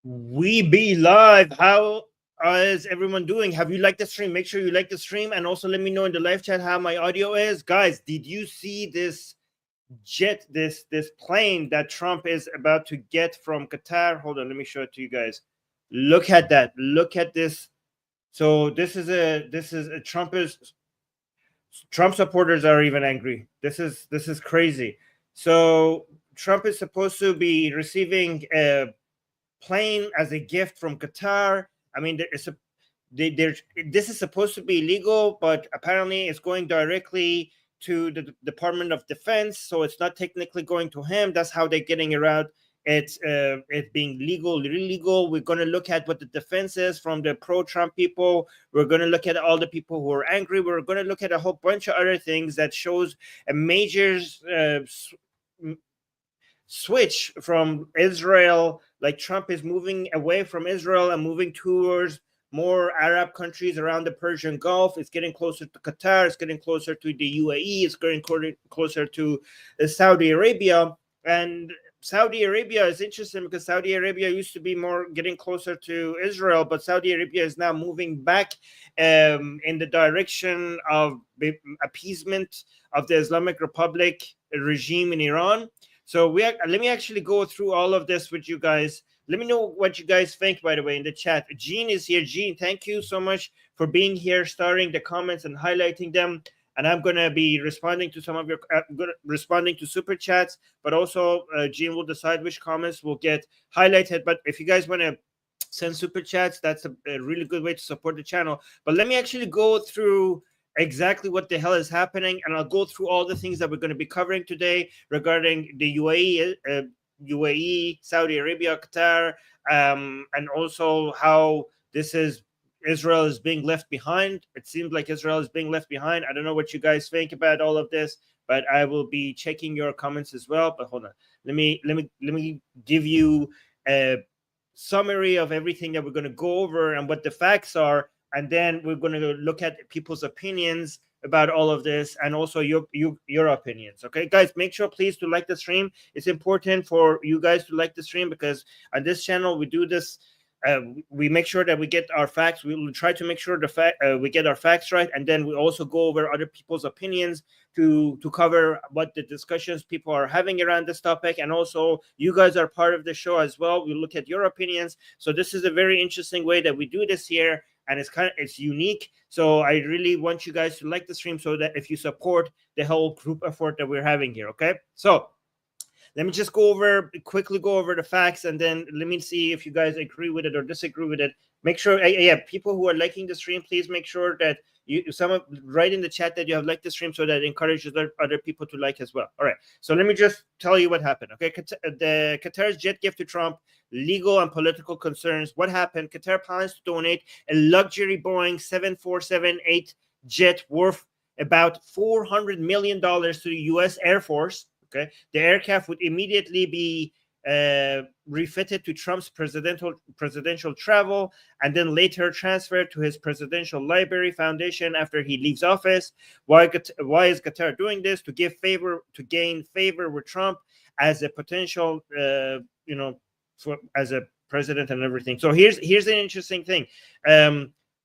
We be live. How is everyone doing? Have you liked the stream? Make sure you like the stream, and also let me know in the live chat how my audio is. Guys, did you see this jet, this plane that Trump is about to get from Qatar? Hold on, let me show it to you guys. Look at that. Look at this. So this is a Trump supporters are even angry. This is crazy. So Trump is supposed to be receiving a plane as a gift from Qatar. I mean, this is supposed to be legal, but apparently it's going directly to the Department of Defense, so it's not technically going to him. That's how they're getting around it being legal, illegal. We're going to look at what the defense is from the pro-Trump people. We're going to look at all the people who are angry. We're going to look at a whole bunch of other things that shows a major switch from Israel. Like Trump is moving away from Israel and moving towards more Arab countries around the Persian Gulf. It's getting closer to Qatar. It's getting closer to the UAE. It's getting closer to Saudi Arabia. And Saudi Arabia is interesting because Saudi Arabia used to be more getting closer to Israel, but Saudi Arabia is now moving back in the direction of appeasement of the Islamic Republic regime in Iran. So let me actually go through all of this with you guys. Let me know what you guys think, by the way, in the chat. Jean is here. Jean, thank you so much for being here, starting the comments and highlighting them. And I'm going to be responding to some of your responding to super chats, but also Jean will decide which comments will get highlighted. But if you guys want to send super chats, that's a really good way to support the channel. But let me actually go through exactly what the hell is happening, and I'll go through all the things that we're going to be covering today regarding the UAE, Saudi Arabia, Qatar, and also how Israel is being left behind. It seems like Israel is being left behind. I don't know what you guys think about all of this, but I will be checking your comments as well. But hold on, let me give you a summary of everything that we're going to go over and what the facts are. And then we're going to look at people's opinions about all of this and also your opinions. Okay, guys, make sure please to like the stream. It's important for you guys to like the stream because on this channel we do this. We make sure that we get our facts. We will try to make sure we get our facts right, and then we also go over other people's opinions to cover what the discussions people are having around this topic. And also, you guys are part of the show as well. We look at your opinions. So this is a very interesting way that we do this here, and it's unique. So I really want you guys to like the stream so that if you support the whole group effort that we're having here. Okay, so let me just quickly go over the facts, and then let me see if you guys agree with it or disagree with it. Make sure, people who are liking the stream, please make sure that write in the chat that you have liked the stream so that it encourages other people to like as well. All right, so let me just tell you what happened. Okay, the Qatar's jet gift to Trump, legal and political concerns. What happened? Qatar plans to donate a luxury Boeing 747-8 jet worth about $400 million to the U.S. Air Force. Okay, the aircraft would immediately be refitted to Trump's presidential travel and then later transferred to his Presidential Library Foundation after he leaves office. Why is Qatar doing this? To gain favor with Trump as a potential, as a president and everything. So here's an interesting thing.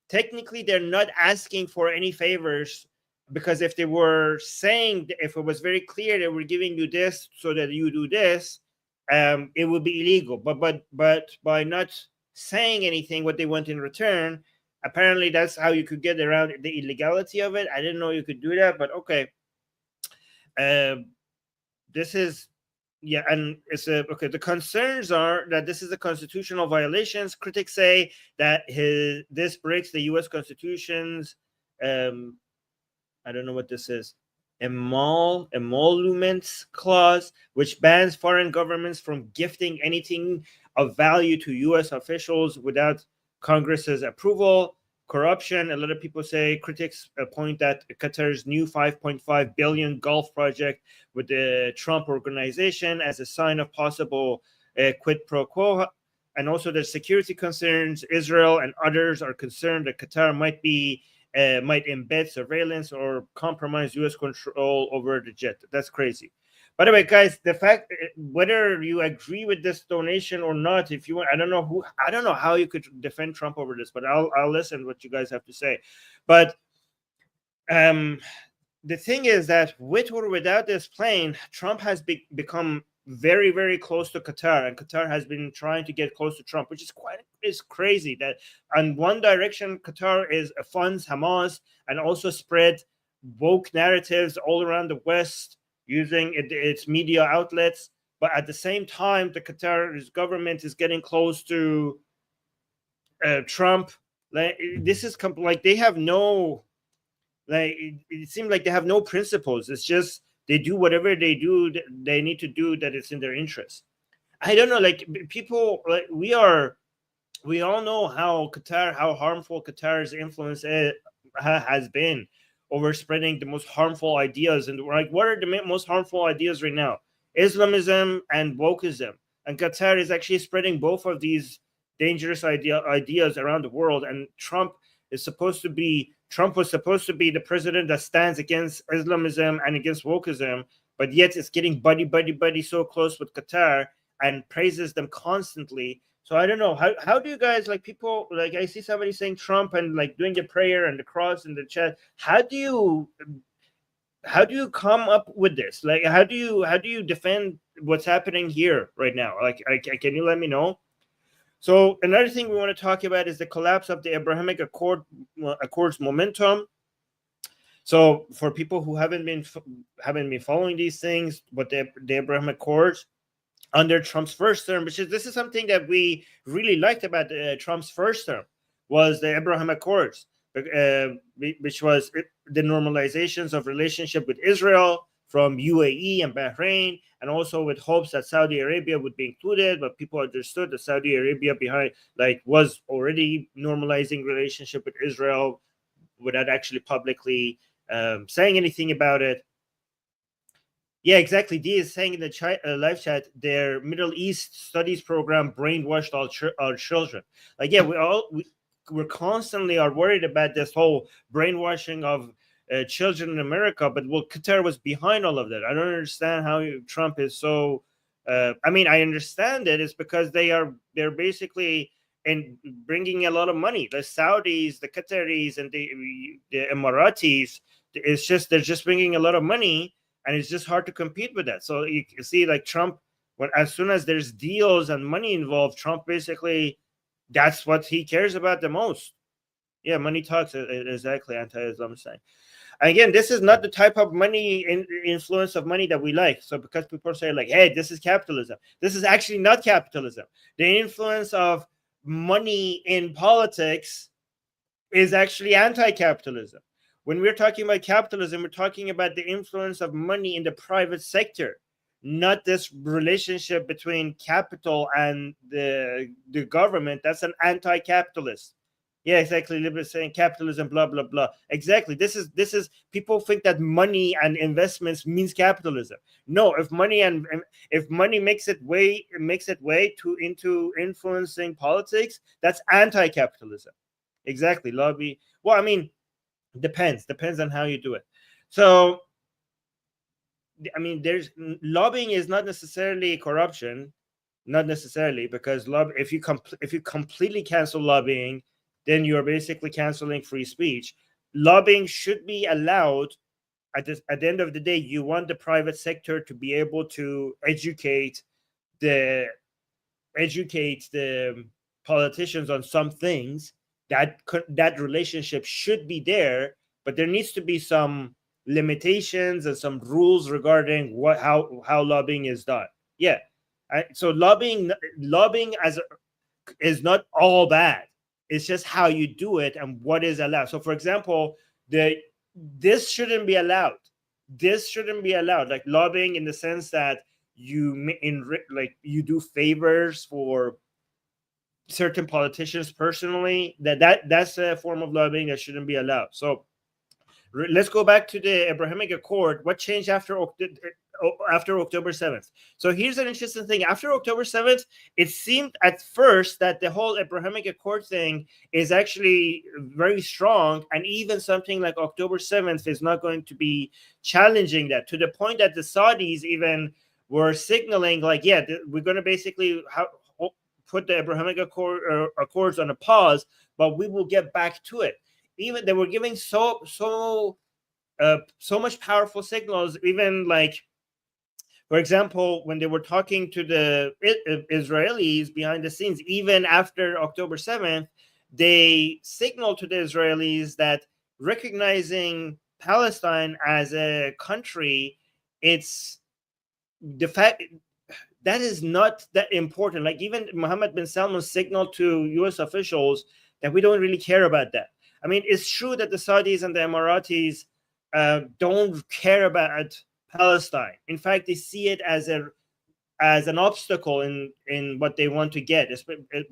Technically, they're not asking for any favors. Because if they were saying, if it was very clear they were giving you this so that you do this, it would be illegal. But by not saying anything what they want in return, apparently that's how you could get around the illegality of it. I didn't know you could do that, but okay. This is, and it's okay. The concerns are that this is a constitutional violations. Critics say that this breaks the U.S. Constitution's. I don't know what this is. Emoluments clause, which bans foreign governments from gifting anything of value to U.S. officials without Congress's approval. Corruption. A lot of people say, critics point that Qatar's new $5.5 billion Gulf project with the Trump organization as a sign of possible quid pro quo. And also there's security concerns. Israel and others are concerned that Qatar might embed surveillance or compromise U.S. control over the jet. That's crazy. By the way, guys, the fact whether you agree with this donation or not, if you want, I don't know how you could defend Trump over this, but I'll listen to what you guys have to say. But the thing is that with or without this plane, Trump has become very, very close to Qatar, and Qatar has been trying to get close to Trump, which is crazy. That on one direction, Qatar is funds Hamas and also spread woke narratives all around the West using its media outlets, but at the same time, the Qatar government is getting close to Trump. Like this is like they have no. Like it seems like they have no principles. It's just they do whatever they need to do that it's in their interest. I don't know, like people like we all know how harmful Qatar's influence has been over spreading the most harmful ideas. And like, what are the most harmful ideas right now? Islamism and wokeism. And Qatar is actually spreading both of these dangerous ideas around the world. And Trump was supposed to be the president that stands against Islamism and against wokeism, but yet it's getting buddy so close with Qatar and praises them constantly. So I don't know, how do you guys, like, people, like I see somebody saying Trump and like doing the prayer and the cross in the chat. How do you come up with this? Like, how do you defend what's happening here right now? Like, can you let me know? So another thing we want to talk about is the collapse of the Abrahamic Accords momentum. So for people who haven't been following these things, but the Abrahamic Accords under Trump's first term, this is something that we really liked about Trump's first term, was the Abraham Accords, which was the normalizations of relationship with Israel from UAE and Bahrain, and also with hopes that Saudi Arabia would be included. But people understood that Saudi Arabia was already normalizing relationship with Israel without actually publicly saying anything about it. Yeah, exactly. Dee is saying in the live chat, their Middle East studies program brainwashed our children. Like, yeah, we're constantly are worried about this whole brainwashing of children in America, but Qatar was behind all of that. I don't understand how Trump is so. I mean, I understand it. It's because they're basically bringing a lot of money. The Saudis, the Qataris, and the Emiratis. They're just bringing a lot of money. And it's just hard to compete with that. So you see, like Trump, as soon as there's deals and money involved, Trump basically, that's what he cares about the most. Yeah, money talks. Exactly, anti-Islam saying. Again, this is not the type of money influence of money that we like. So because people say like, hey, this is capitalism. This is actually not capitalism. The influence of money in politics is actually anti-capitalism. When we're talking about capitalism, we're talking about the influence of money in the private sector, not this relationship between capital and the government. That's an anti-capitalist. Yeah, exactly. Liberals saying capitalism, blah blah blah. Exactly. This is people think that money and investments means capitalism. No, if money makes it way into influencing politics, that's anti-capitalism. Exactly. Lobby. Well, I mean, depends on how you do it. So I mean, there's lobbying is not necessarily corruption, not necessarily, because if you completely cancel lobbying, then you're basically canceling free speech. Lobbying should be allowed. At the end of the day, you want the private sector to be able to educate the politicians on some things. That relationship should be there, but there needs to be some limitations and some rules regarding how lobbying is done. Yeah, so lobbying is not all bad. It's just how you do it and what is allowed. So, for example, this shouldn't be allowed. This shouldn't be allowed. Like lobbying in the sense that you do favors for certain politicians personally, that's a form of lobbying that shouldn't be allowed. So Let's go back to the Abrahamic Accord. What changed after October 7th? So here's an interesting thing. After October 7th, it seemed at first that the whole Abrahamic Accord thing is actually very strong, and even something like October 7th is not going to be challenging that, to the point that the Saudis even were signaling like, yeah, we're going to basically put the Abrahamic Accords on a pause, but we will get back to it. Even they were giving so much powerful signals, even like, for example, when they were talking to the Israelis behind the scenes, even after October 7th, they signaled to the Israelis that recognizing Palestine as a country, it's the fact that is not that important. Like, even Mohammed bin Salman signaled to US officials that we don't really care about that. I mean, it's true that the Saudis and the Emiratis don't care about Palestine. In fact, they see it as an obstacle in what they want to get,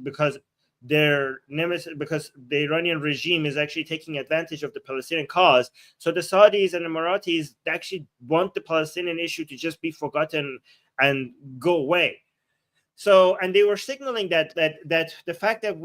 because their nemesis, because the Iranian regime is actually taking advantage of the Palestinian cause. So the Saudis and Emiratis actually want the Palestinian issue to just be forgotten and go away. So, and they were signaling that the fact that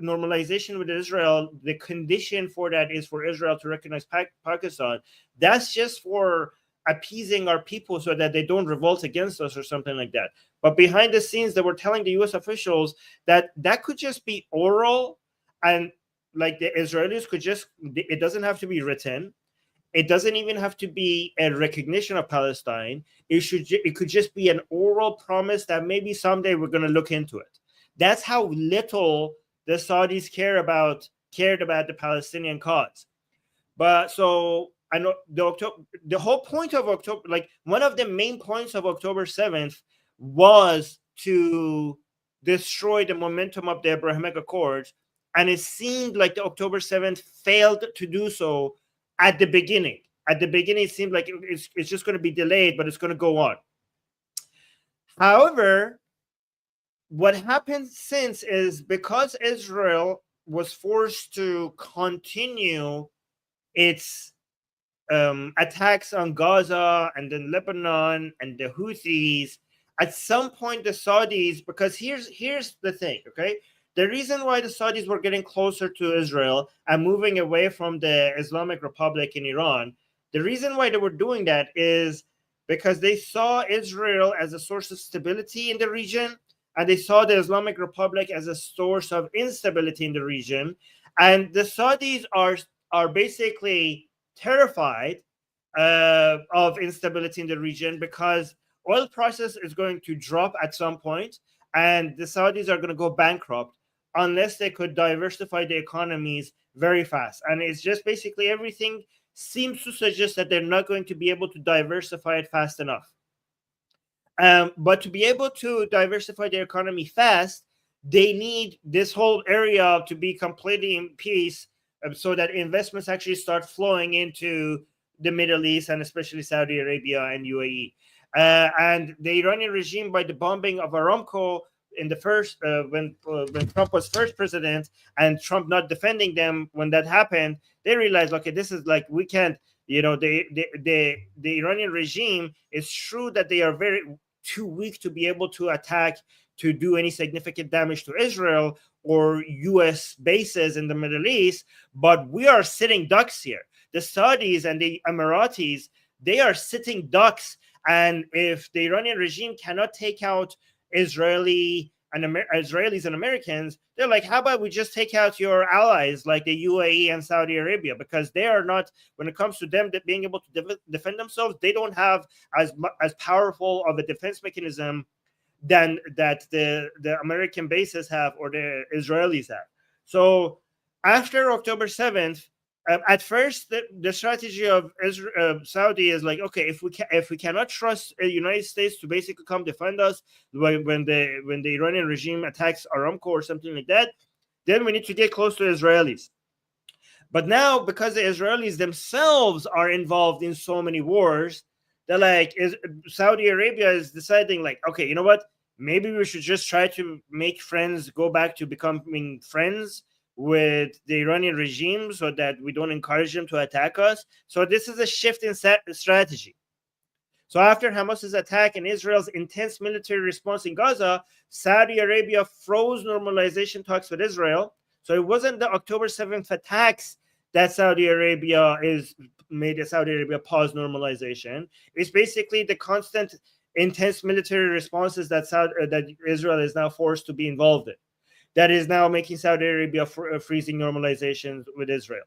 normalization with Israel, the condition for that is for Israel to recognize Pakistan. That's just for appeasing our people so that they don't revolt against us or something like that. But behind the scenes, they were telling the U.S. officials that could just be oral, and like the Israelis could just, it doesn't have to be written. It doesn't even have to be a recognition of Palestine. It could just be an oral promise that maybe someday we're going to look into it. That's how little the Saudis cared about the Palestinian cause. But so I know the whole point of October, like one of the main points of October 7th was to destroy the momentum of the Abrahamic Accords, and it seemed like the October 7th failed to do so. At the beginning, it seemed like it's just going to be delayed, but it's going to go on. However, what happened since is, because Israel was forced to continue its attacks on Gaza and then Lebanon and the Houthis, at some point the Saudis, because here's the thing, okay? The reason why the Saudis were getting closer to Israel and moving away from the Islamic Republic in Iran, the reason why they were doing that is because they saw Israel as a source of stability in the region, and they saw the Islamic Republic as a source of instability in the region. And the Saudis are basically terrified of instability in the region, because oil prices is going to drop at some point, and the Saudis are going to go bankrupt unless they could diversify the economies very fast. And it's just basically everything seems to suggest that they're not going to be able to diversify it fast enough. But to be able to diversify their economy fast, they need this whole area to be completely in peace, so that investments actually start flowing into the Middle East, and especially Saudi Arabia and UAE. And the Iranian regime, by the bombing of Aramco in the first, when Trump was first president, and Trump not defending them when that happened, they realized, okay, this is like, we can't, the Iranian regime, is true that they are too weak to be able to attack, to do any significant damage to Israel or US bases in the Middle East, but we are sitting ducks here. The Saudis and the Emiratis, they are sitting ducks. And if the Iranian regime cannot take out Israelis and Americans, they're like, how about we just take out your allies like the UAE and Saudi Arabia? Because they are not, when it comes to them being able to defend themselves, they don't have as powerful of a defense mechanism than that the American bases have or the Israelis have. So after October 7th, at first, the strategy of Saudi is like, okay, if we cannot trust the United States to basically come defend us when the Iranian regime attacks Aramco or something like that, then we need to get close to Israelis. But now, because the Israelis themselves are involved in so many wars, they're like, Saudi Arabia is deciding like, okay, you know what? Maybe we should just try to make friends, go back to becoming friends with the Iranian regime so that we don't encourage them to attack us. So this is a shift in strategy. So after Hamas's attack and Israel's intense military response in Gaza, Saudi Arabia froze normalization talks with Israel. So it wasn't the October 7th attacks that Saudi Arabia made Saudi Arabia pause normalization. It's basically the constant intense military responses that Israel is now forced to be involved in. That is now making Saudi Arabia freezing normalizations with Israel.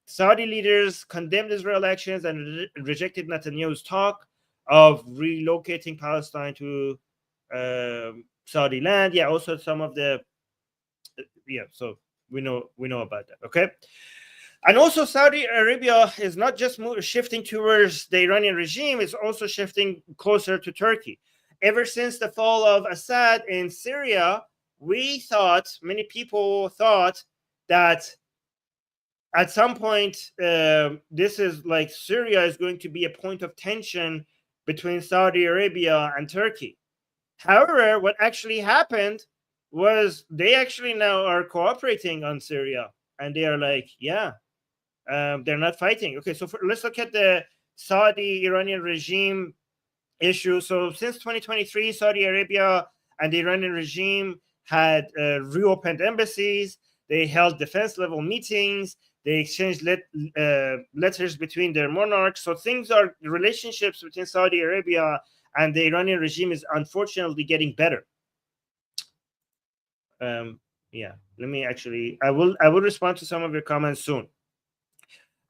Saudi leaders condemned Israel actions and rejected Netanyahu's talk of relocating Palestine to Saudi land. Yeah, also some of the so we know about that. Okay. And also Saudi Arabia is not just shifting towards the Iranian regime, it's also shifting closer to Turkey. Ever since the fall of Assad in Syria, many people thought that at some point, this is like Syria is going to be a point of tension between Saudi Arabia and Turkey. However, what actually happened was they actually now are cooperating on Syria, and they are like, they're not fighting. Okay, so let's look at the Saudi-Iranian regime issue. So since 2023, Saudi Arabia and the Iranian regime had reopened embassies. They held defense-level meetings. They exchanged letters between their monarchs. So relationships between Saudi Arabia and the Iranian regime is unfortunately getting better. Let me I will respond to some of your comments soon.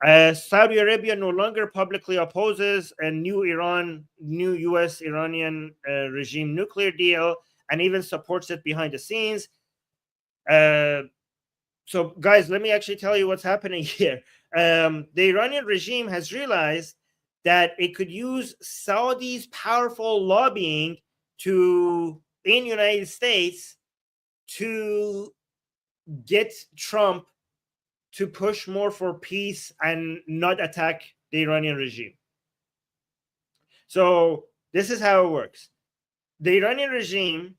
Saudi Arabia no longer publicly opposes a new U.S.-Iranian regime nuclear deal and even supports it behind the scenes. So, guys, let me actually tell you what's happening here. The Iranian regime has realized that it could use Saudi's powerful lobbying in United States to get Trump to push more for peace and not attack the Iranian regime. So this is how it works. The Iranian regime,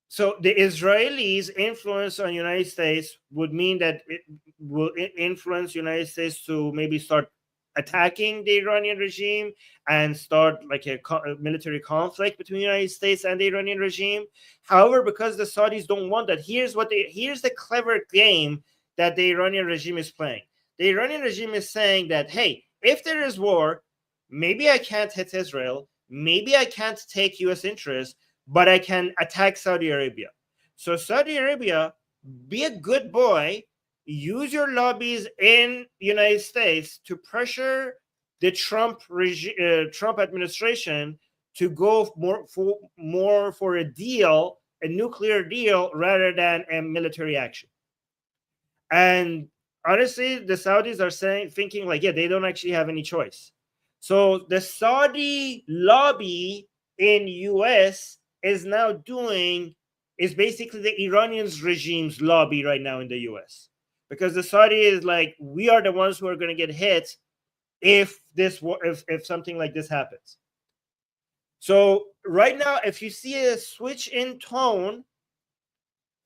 so the Israelis' influence on United States would mean that it will influence United States to maybe start attacking the Iranian regime and start like a military conflict between the United States and the Iranian regime. However, because the Saudis don't want that, here's the clever game that the Iranian regime is playing. The Iranian regime is saying that, hey, if there is war, maybe I can't hit Israel, maybe I can't take U.S. interests, but I can attack Saudi Arabia. So Saudi Arabia, be a good boy, use your lobbies in the United States to pressure the Trump administration to go more for a deal, a nuclear deal, rather than a military action. And honestly, the Saudis are thinking like, they don't actually have any choice. So the Saudi lobby in U.S. is basically the Iranian regime's lobby right now in the U.S. Because the Saudi is like, we are the ones who are going to get hit if something like this happens. So right now, if you see a switch in tone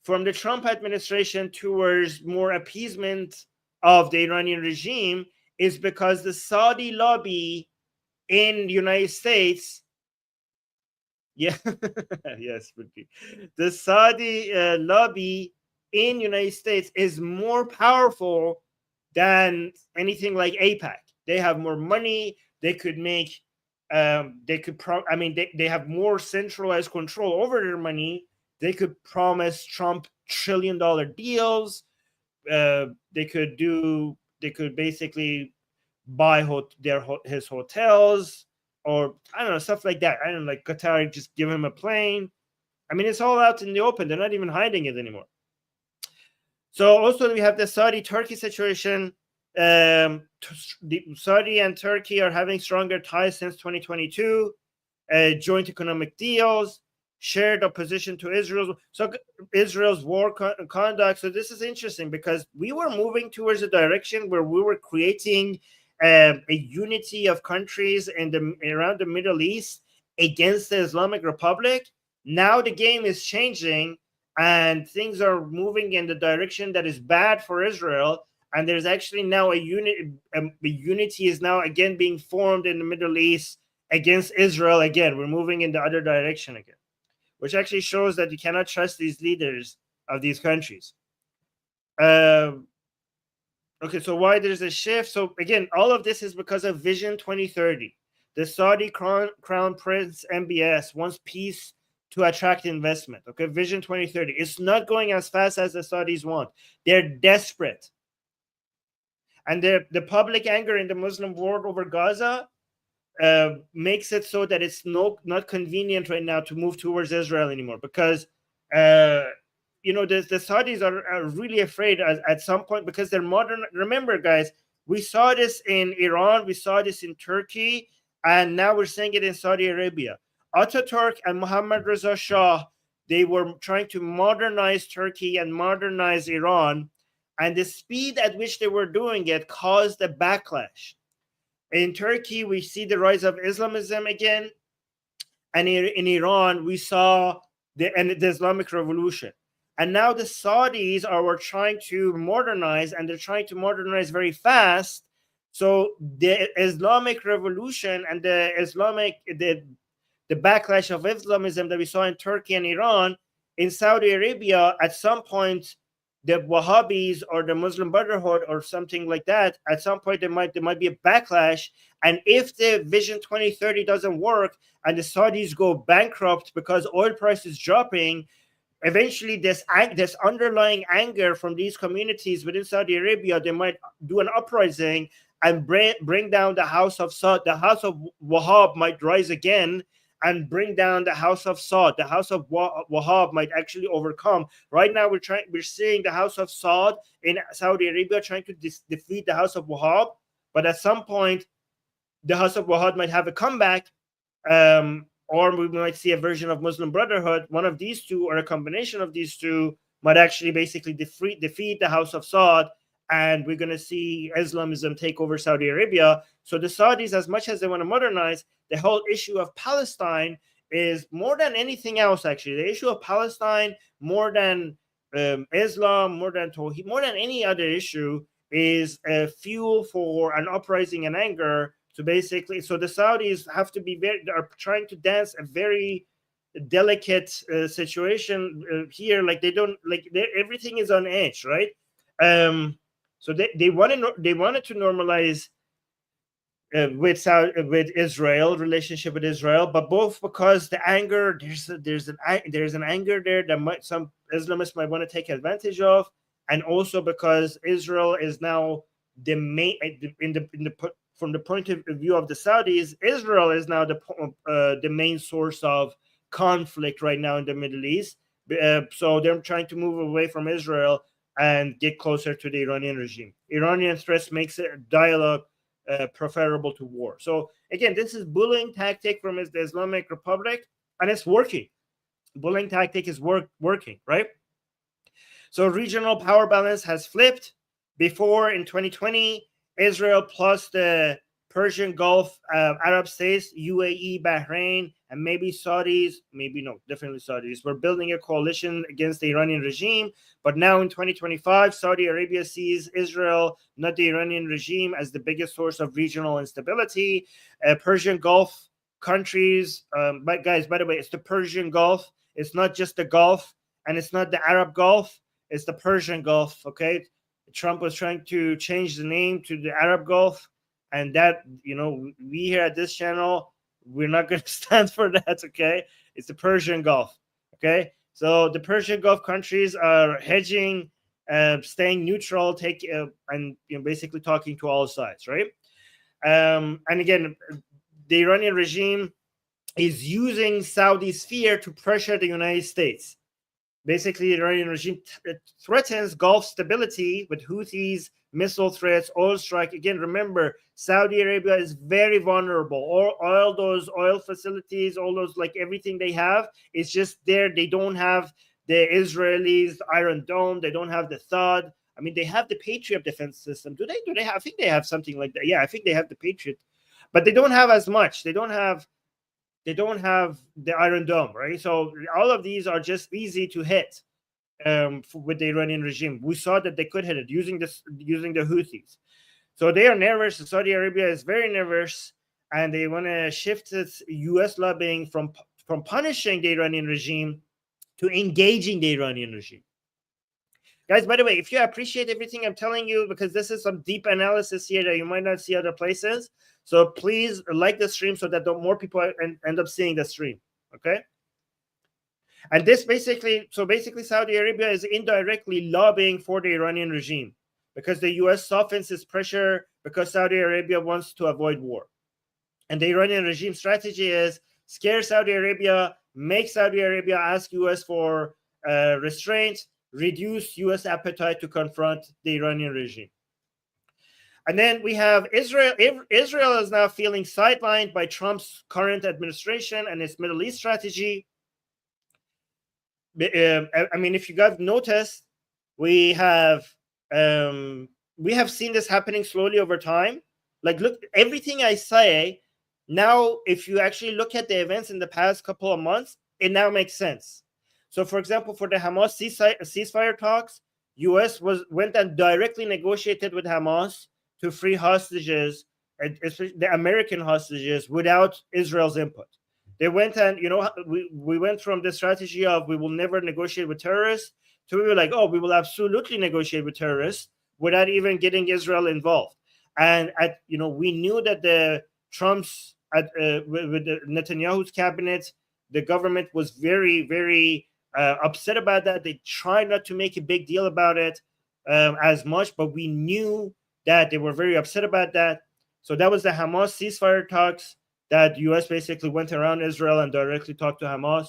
from the Trump administration towards more appeasement of the Iranian regime, is because the Saudi lobby in the United States, yes, would be the Saudi lobby in United States is more powerful than anything like AIPAC. They have more money. They could make, they have more centralized control over their money. They could promise Trump $1 trillion deals. They could basically buy his hotels, or I don't know, stuff like that. I don't know, like Qatari just give him a plane. I mean, it's all out in the open. They're not even hiding it anymore. So also we have the Saudi-Turkey situation. The Saudi and Turkey are having stronger ties since 2022. Joint economic deals, shared opposition to Israel's war conduct. So this is interesting because we were moving towards a direction where we were creating a unity of countries around the Middle East against the Islamic Republic. Now the game is changing, and things are moving in the direction that is bad for Israel. And there's actually now a unity is now again being formed in the Middle East against Israel again. We're moving in the other direction again, which actually shows that you cannot trust these leaders of these countries. Okay, so why there's a shift? So again, all of this is because of Vision 2030. The Saudi Crown Prince MBS wants peace to attract investment. Okay, Vision 2030. It's not going as fast as the Saudis want. They're desperate. And the public anger in the Muslim world over Gaza makes it so that it's not convenient right now to move towards Israel anymore, because the Saudis are really afraid at some point, because they're modern. Remember, guys, we saw this in Iran, we saw this in Turkey, and now we're seeing it in Saudi Arabia. Ataturk and Mohammad Reza Shah, they were trying to modernize Turkey and modernize Iran, and the speed at which they were doing it caused a backlash. In Turkey, we see the rise of Islamism again, and in Iran, we saw the Islamic Revolution. And now the Saudis are trying to modernize, and they're trying to modernize very fast. So the Islamic Revolution and the backlash of Islamism that we saw in Turkey and Iran, in Saudi Arabia, at some point, the Wahhabis or the Muslim Brotherhood or something like that, at some point there might be a backlash. And if the Vision 2030 doesn't work and the Saudis go bankrupt because oil price is dropping, eventually this underlying anger from these communities within Saudi Arabia, they might do an uprising and bring down the House of Saud. The House of Wahhab might rise again and bring down the House of Saud. The House of Wahhab might actually overcome. Right now, we're seeing the House of Saud in Saudi Arabia trying to defeat the House of Wahhab, but at some point, the House of Wahhab might have a comeback, or we might see a version of Muslim Brotherhood. One of these two, or a combination of these two, might actually basically defeat the House of Saud, and we're going to see Islamism take over Saudi Arabia. So the Saudis, as much as they want to modernize, the whole issue of Palestine is more than anything else, actually. The issue of Palestine, more than Islam, more than Tawheed, more than any other issue, is a fuel for an uprising and anger. So basically, the Saudis have to be are trying to dance a very delicate situation here. Like everything is on edge, right? So they wanted to normalize with Israel, relationship with Israel, but both because the anger, there's an anger there that some Islamists might want to take advantage of, and also because Israel is now the main from the point of view of the Saudis, Israel is now the main source of conflict right now in the Middle East. So they're trying to move away from Israel and get closer to the Iranian regime. Iranian threats makes a dialogue preferable to war. So again, this is bullying tactic from the Islamic Republic, and it's working. Bullying tactic is working, right? So regional power balance has flipped. Before, in 2020, Israel plus the Persian Gulf Arab states, UAE, Bahrain, and maybe Saudis, definitely Saudis, were building a coalition against the Iranian regime. But now in 2025, Saudi Arabia sees Israel, not the Iranian regime, as the biggest source of regional instability. Persian Gulf countries, but guys, by the way, it's the Persian Gulf. It's not just the Gulf, and it's not the Arab Gulf. It's the Persian Gulf, okay? Trump was trying to change the name to the Arab Gulf, and that, we here at this channel, we're not going to stand for that, okay? It's the Persian Gulf, okay? So the Persian Gulf countries are hedging, staying neutral, and basically talking to all sides, right? And again, the Iranian regime is using Saudi's fear to pressure the United States. Basically, the Iranian regime threatens Gulf stability with Houthis, missile threats, oil strike. Again, remember, Saudi Arabia is very vulnerable. All those oil facilities, all those, everything they have, is just there. They don't have the Israelis' Iron Dome. They don't have the THAAD. I mean, they have the Patriot defense system. Do they have? I think they have something like that. Yeah, I think they have the Patriot, but they don't have as much. They don't have the Iron Dome, right? So all of these are just easy to hit. with the Iranian regime. We saw that they could hit it using the Houthis. So they are nervous. Saudi Arabia is very nervous, and they want to shift its U.S. lobbying from punishing the Iranian regime to engaging the Iranian regime. Guys, by the way, if you appreciate everything I'm telling you, because this is some deep analysis here that you might not see other places, so please like the stream so that more people end up seeing the stream, okay? And this basically Saudi Arabia is indirectly lobbying for the Iranian regime because the U.S. softens its pressure because Saudi Arabia wants to avoid war. And the Iranian regime strategy is scare Saudi Arabia, make Saudi Arabia ask U.S. for restraint, reduce U.S. appetite to confront the Iranian regime. And then we have Israel. Israel is now feeling sidelined by Trump's current administration and its Middle East strategy. I mean, if you guys noticed, we have seen this happening slowly over time. Like, look, everything I say now, if you actually look at the events in the past couple of months, it now makes sense. So, for example, for the Hamas ceasefire talks, U.S. went and directly negotiated with Hamas to free hostages, especially the American hostages, without Israel's input. They went and, we went from the strategy of we will never negotiate with terrorists to we were like, oh, we will absolutely negotiate with terrorists without even getting Israel involved. And we knew that the Trump's with the Netanyahu's cabinet, the government was very, very upset about that. They tried not to make a big deal about it as much, but we knew that they were very upset about that. So that was the Hamas ceasefire talks that the U.S. basically went around Israel and directly talked to Hamas.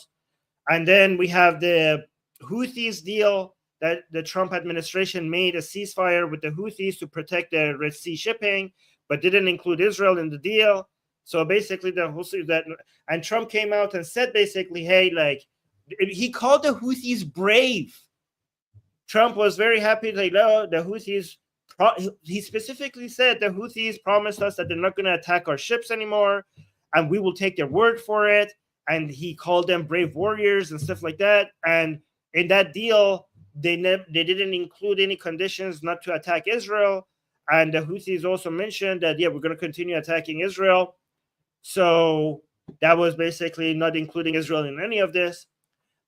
And then we have the Houthis deal that the Trump administration made a ceasefire with the Houthis to protect the Red Sea shipping, but didn't include Israel in the deal. So basically and Trump came out and said basically, hey, like, he called the Houthis brave. Trump was very happy, like, no, the Houthis, he specifically said the Houthis promised us that they're not going to attack our ships anymore, and we will take their word for it. And he called them brave warriors and stuff like that. And in that deal, they didn't include any conditions not to attack Israel. And the Houthis also mentioned that, yeah, we're going to continue attacking Israel. So that was basically not including Israel in any of this.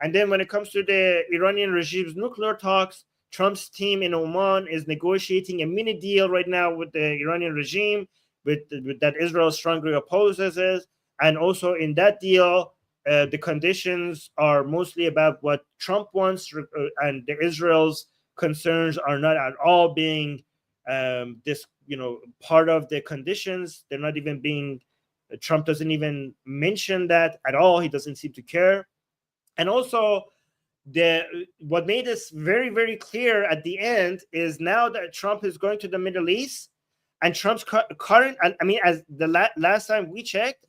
And then when it comes to the Iranian regime's nuclear talks, Trump's team in Oman is negotiating a mini deal right now with the Iranian regime with that Israel strongly opposes it. And also in that deal, the conditions are mostly about what Trump wants, and the Israel's concerns are not at all being part of the conditions. They're not even being. Trump doesn't even mention that at all. He doesn't seem to care. And also, what made this very, very clear at the end is now that Trump is going to the Middle East, and Trump's current, as the last time we checked,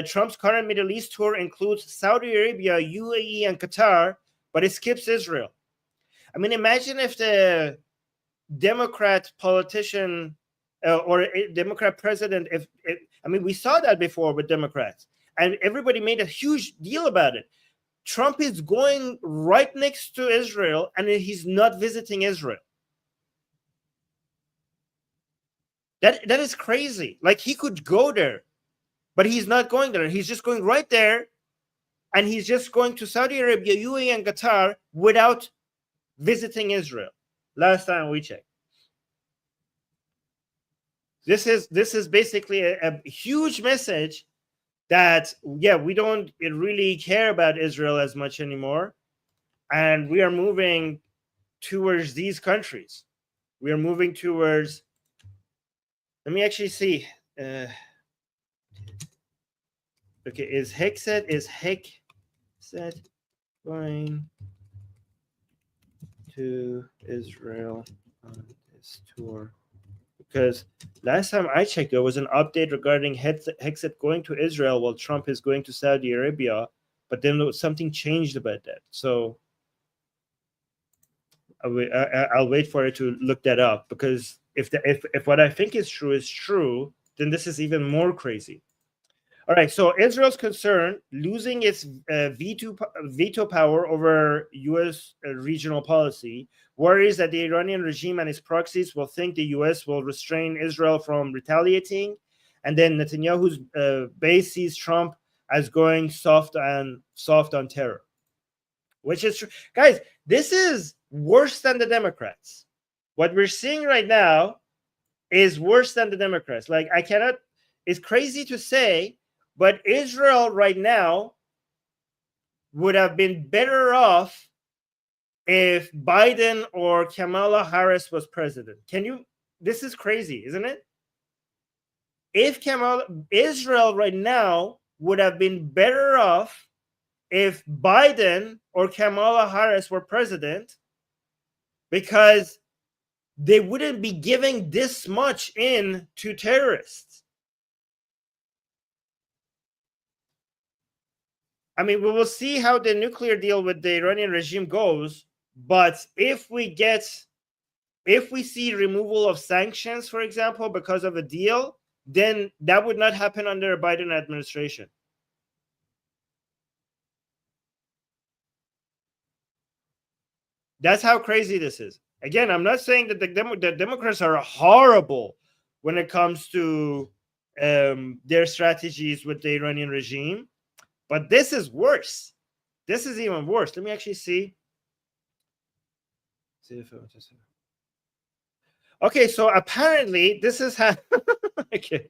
Trump's current Middle East tour includes Saudi Arabia, UAE, and Qatar, but it skips Israel. I mean, imagine if the Democrat politician or a Democrat president, we saw that before with Democrats, and everybody made a huge deal about it. Trump is going right next to Israel, and he's not visiting Israel. That is crazy. Like, he could go there, but he's not going there. He's just going right there, and he's just going to Saudi Arabia, UAE, and Qatar without visiting Israel. Last time we checked. This is basically a huge message that, yeah, we don't really care about Israel as much anymore, and we are moving towards these countries. We are moving towards. Let me actually see. Okay, is Hegseth going to Israel on this tour? Because last time I checked, there was an update regarding Hegseth going to Israel while Trump is going to Saudi Arabia, but then something changed about that. So I'll wait for it to look that up, because if what I think is true, then this is even more crazy. All right, so Israel's concern losing its veto power over U.S. Regional policy worries that the Iranian regime and its proxies will think the U.S. will restrain Israel from retaliating, and then Netanyahu's base sees Trump as going soft on terror, which is true. Guys, this is worse than the Democrats. What we're seeing right now is worse than the Democrats. Like, it's crazy to say, but Israel right now would have been better off if Biden or Kamala Harris was president. This is crazy, isn't it? Israel right now would have been better off if Biden or Kamala Harris were president, because they wouldn't be giving this much in to terrorists. I mean, we will see how the nuclear deal with the Iranian regime goes, but if we see removal of sanctions, for example, because of a deal, then that would not happen under a Biden administration. That's how crazy this is. Again, I'm not saying that the Democrats are horrible when it comes to their strategies with the Iranian regime, but this is worse. This is even worse. Let me actually see. Okay, so apparently this is how. Okay.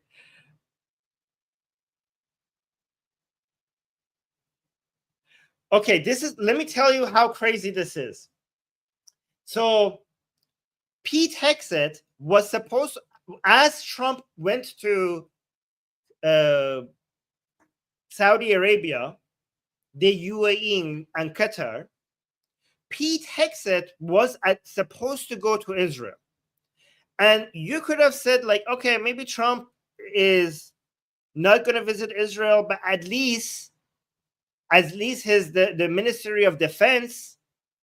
Okay, let me tell you how crazy this is. So Pete Hegseth was supposed, as Trump went to Saudi Arabia, the UAE, and Qatar, Pete Hegseth was supposed to go to Israel. And you could have said, like, okay, maybe Trump is not going to visit Israel, but at least the Ministry of Defense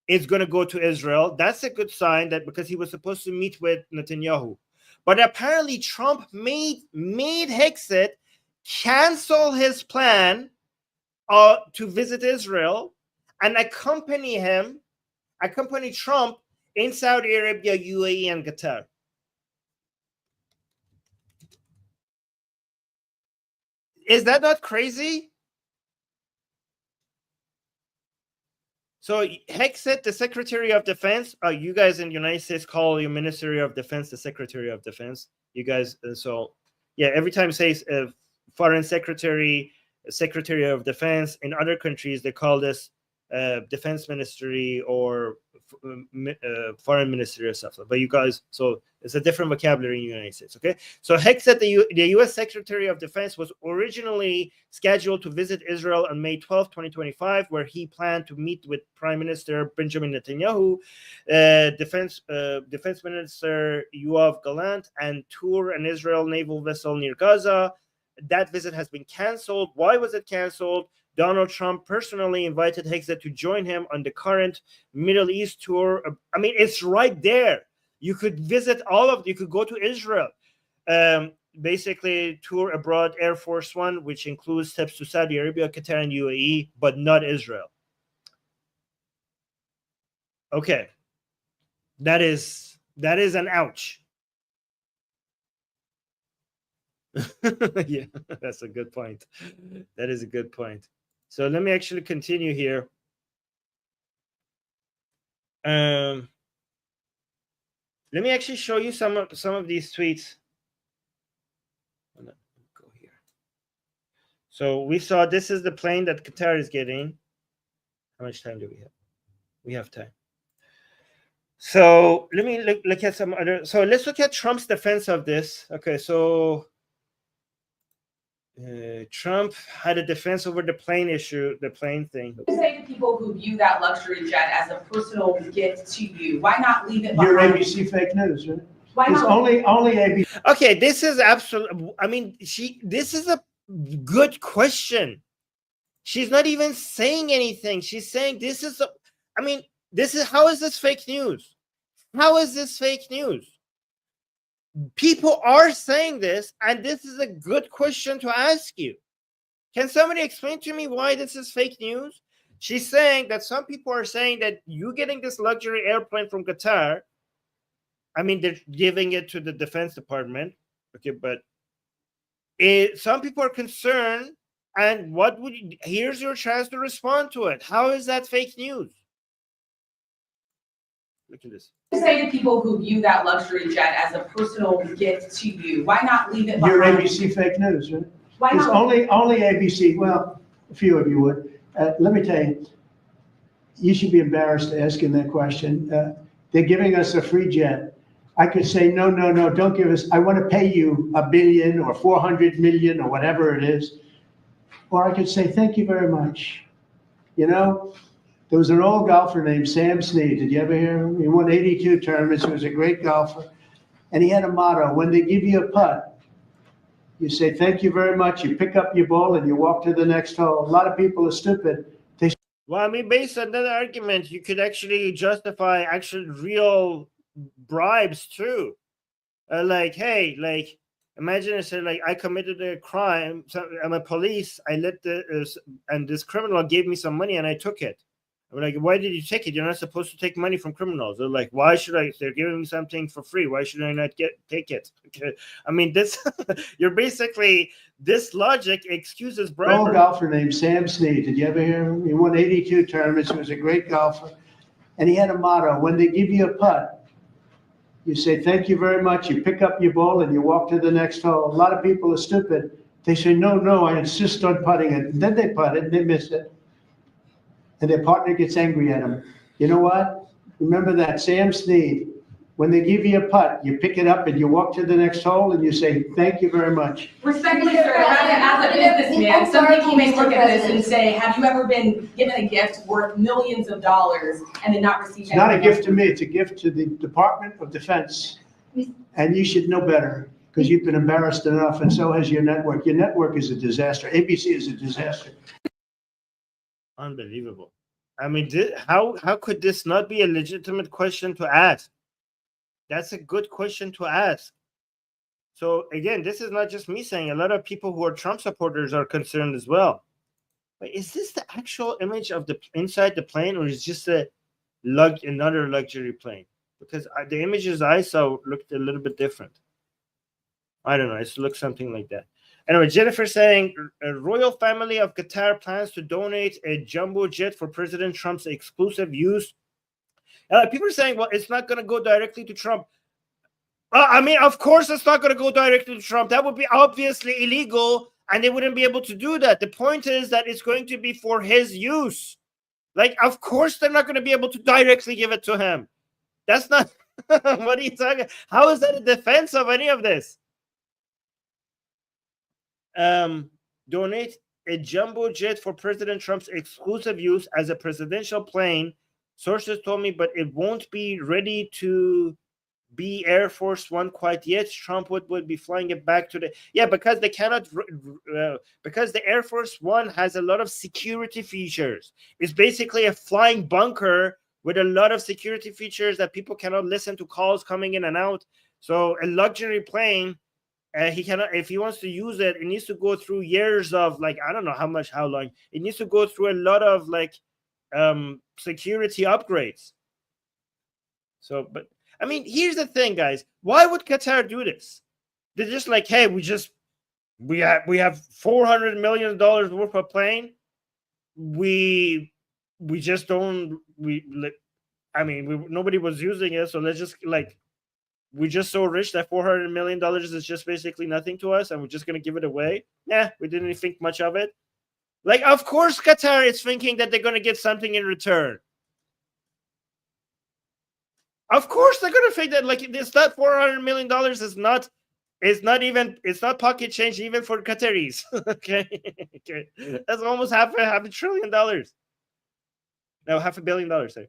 is going to go to Israel. That's a good sign, that because he was supposed to meet with Netanyahu. But apparently Trump made Hegseth cancel his plan to visit Israel and accompany Trump in Saudi Arabia, UAE, and Qatar. Is that not crazy? So Hegseth, the Secretary of Defense, you guys in the United States call your Ministry of Defense the Secretary of Defense. You guys, so yeah, every time it says Foreign Secretary, Secretary of Defense, in other countries they call this Defense Ministry or Foreign Ministry or stuff. But you guys, so it's a different vocabulary in the United States, okay? So Hegseth, the U.S. Secretary of Defense, was originally scheduled to visit Israel on May 12, 2025, where he planned to meet with Prime Minister Benjamin Netanyahu, Defense Minister Yoav Gallant, and tour an Israel naval vessel near Gaza. That visit has been canceled. Why was it canceled? Donald Trump personally invited Hegseth to join him on the current Middle East tour. I mean, it's right there. You could visit you could go to Israel. Basically, tour abroad Air Force One, which includes trips to Saudi Arabia, Qatar, and UAE, but not Israel. Okay. That is an ouch. Yeah, that's a good point. That is a good point. So let me actually continue here. Let me actually show you some of these tweets. Go here. So we saw this is the plane that Qatar is getting. How much time do we have? We have time. So let me look at some other. So let's look at Trump's defense of this. Okay, so Trump had a defense over the plane issue, the plane thing. You say to people who view that luxury jet as a personal gift to you, why not leave it behind? Your ABC fake news, right? Why It's not? only ABC. Okay, this is absolutely. I mean, this is a good question. She's not even saying anything. She's saying this is. How is this fake news? How is this fake news? People are saying this, and this is a good question to ask you. Can somebody explain to me why this is fake news? She's saying that some people are saying that you getting this luxury airplane from Qatar, I mean, they're giving it to the Defense Department, okay, but some people are concerned, and here's your chance to respond to it. How is that fake news? Look at this. You say to people who view that luxury jet as a personal gift to you, why not leave it You're behind? ABC fake news, right? Why It's not? only ABC. Well, a few of you would. Let me tell you, you should be embarrassed asking that question. They're giving us a free jet. I could say, no, don't give us. I want to pay you $1 billion or 400 million or whatever it is. Or I could say, thank you very much. You know, there was an old golfer named Sam Snead. Did you ever hear him? He won 82 tournaments. He was a great golfer. And he had a motto: when they give you a putt, you say, thank you very much. You pick up your ball and you walk to the next hole. A lot of people are stupid. Well, I mean, based on that argument, you could actually justify actual real bribes too. Like, hey, like, imagine I said, like, I committed a crime. So I'm a police. I let and this criminal gave me some money and I took it. I'm like, why did you take it? You're not supposed to take money from criminals. They're like, why should I? They're giving me something for free. Why should I not take it? Okay. I mean, this, you're basically, this logic excuses bribery. An old golfer named Sam Snead. Did you ever hear him? He won 82 tournaments. He was a great golfer. And he had a motto: when they give you a putt, you say, thank you very much. You pick up your ball and you walk to the next hole. A lot of people are stupid. They say, no, I insist on putting it. And then they putt it and they miss it. And their partner gets angry at them. You know what? Remember that, Sam Snead. When they give you a putt, you pick it up and you walk to the next hole and you say, thank you very much. Respectfully, sir, as a businessman, some people may look at this and say, have you ever been given a gift worth millions of dollars and then not received It's not a anything? gift to me. It's a gift to the Department of Defense. And you should know better because you've been embarrassed enough, and so has your network. Your network is a disaster. ABC is a disaster. Unbelievable. I mean, how could this not be a legitimate question to ask? That's a good question to ask. So again, this is not just me saying. A lot of people who are Trump supporters are concerned as well. But is this the actual image of the inside the plane, or is it just another luxury plane? Because the images I saw looked a little bit different. I don't know. It looks something like that. Anyway, Jennifer saying, a royal family of Qatar plans to donate a jumbo jet for President Trump's exclusive use. People are saying, well, it's not going to go directly to Trump. I mean, of course, it's not going to go directly to Trump. That would be obviously illegal, and they wouldn't be able to do that. The point is that it's going to be for his use. Like, of course, they're not going to be able to directly give it to him. That's not, what are you talking? How is that a defense of any of this? Donate a jumbo jet for President Trump's exclusive use as a presidential plane. Sources told me, but it won't be ready to be Air Force One quite yet. Trump would be flying it back to because they cannot, because the Air Force One has a lot of security features. It's basically a flying bunker with a lot of security features that people cannot listen to calls coming in and out. So a luxury plane, he cannot, if he wants to use it, it needs to go through years of, like, I don't know how long. It needs to go through a lot of, like, security upgrades. So, but I mean, here's the thing, guys. Why would Qatar do this? They're just like, hey, we have $400 million worth of plane. We just don't. Nobody was using it, so let's just, like, we're just so rich that $400 million is just basically nothing to us, and we're just gonna give it away. Yeah, we didn't think much of it. Like, of course, Qatar is thinking that they're gonna get something in return. Of course, they're gonna think that, like, it's not $400 million it's not pocket change even for Qataris. Okay, that's almost half a trillion dollars. No, $500 million. Sorry.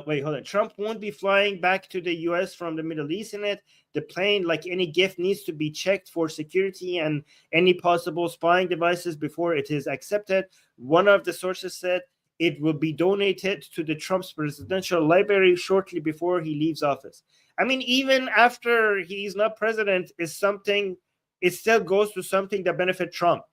Wait, hold on. Trump won't be flying back to the U.S. from the Middle East in it. The plane, like any gift, needs to be checked for security and any possible spying devices before it is accepted. One of the sources said it will be donated to the Trump's presidential library shortly before he leaves office. I mean, even after he's not president, it still goes to something that benefits Trump.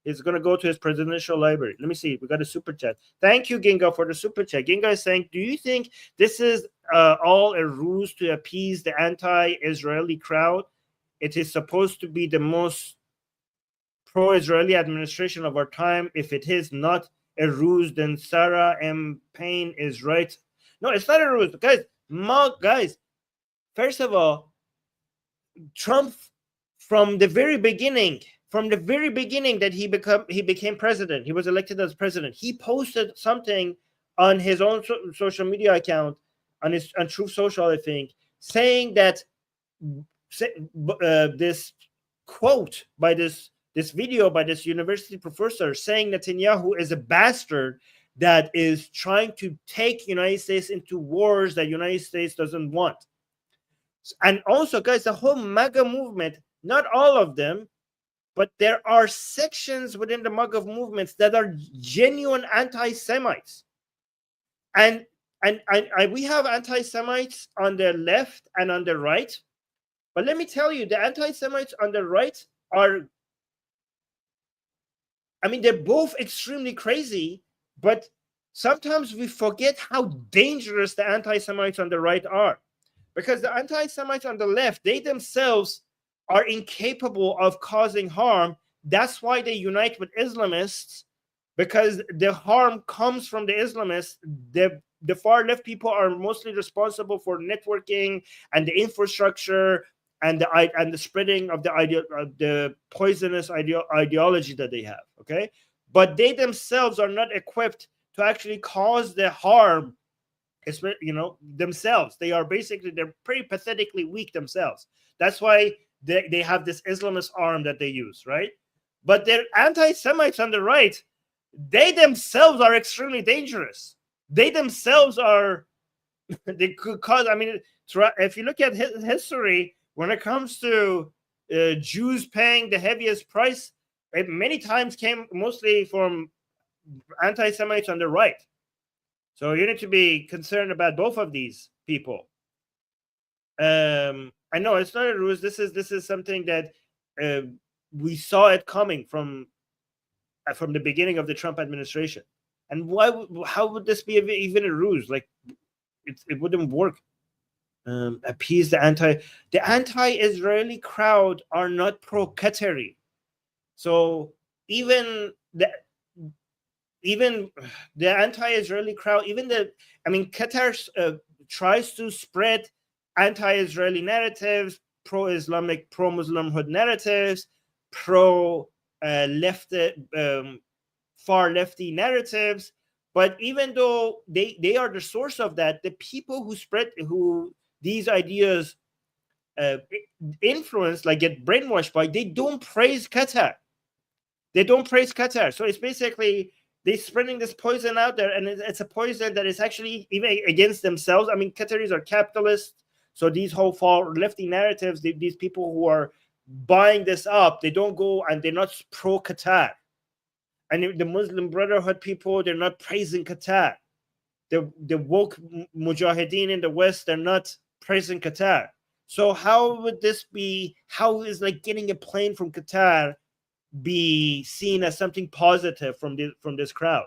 He's going to go to his presidential library. Let me see. We got a super chat. Thank you, Ginga, for the super chat. Ginga is saying, do you think this is all a ruse to appease the anti-Israeli crowd? It is supposed to be the most pro-Israeli administration of our time. If it is not a ruse, then Sarah M. Payne is right. No, it's not a ruse. Guys, first of all, Trump, from the very beginning that he became president, he was elected as president, he posted something on his own social media account, on Truth Social, I think, saying that this quote by this video by this university professor saying Netanyahu is a bastard that is trying to take United States into wars that United States doesn't want. And also, guys, the whole MAGA movement, not all of them, but there are sections within the MAGA movements that are genuine anti-Semites. And we have anti-Semites on the left and on the right. But let me tell you, the anti-Semites on the right are, I mean, they're both extremely crazy, but sometimes we forget how dangerous the anti-Semites on the right are. Because the anti-Semites on the left, they themselves are incapable of causing harm. That's why they unite with Islamists, because the harm comes from the Islamists. The far left people are mostly responsible for networking and the infrastructure and the spreading of the poisonous ideology that they have. Okay, but they themselves are not equipped to actually cause the harm. Themselves. They're pretty pathetically weak themselves. That's why they have this Islamist arm that they use, right? But they're anti-Semites on the right. They themselves are extremely dangerous. They themselves are, they could cause, I mean, if you look at history, when it comes to Jews paying the heaviest price, it many times came mostly from anti-Semites on the right. So you need to be concerned about both of these people. I know it's not a ruse. This is something that we saw it coming from the beginning of the Trump administration. And how would this be even a ruse? Like it wouldn't work. Appease the anti-Israeli crowd are not pro-Qatari. So even the anti-Israeli crowd, Qatar tries to spread anti-Israeli narratives, pro-Islamic, pro-Muslimhood narratives, far lefty narratives. But even though they are the source of that, the people who these ideas influence, like get brainwashed by, they don't praise Qatar. They don't praise Qatar. So it's basically they're spreading this poison out there, and it's a poison that is actually even against themselves. I mean, Qataris are capitalists, so these whole far lefty narratives, these people who are buying this up, they don't go and they're not pro-Qatar. And the Muslim Brotherhood people, they're not praising Qatar. The woke mujahideen in the West, they're not praising Qatar. So how would this be? How is like getting a plane from Qatar be seen as something positive from this crowd?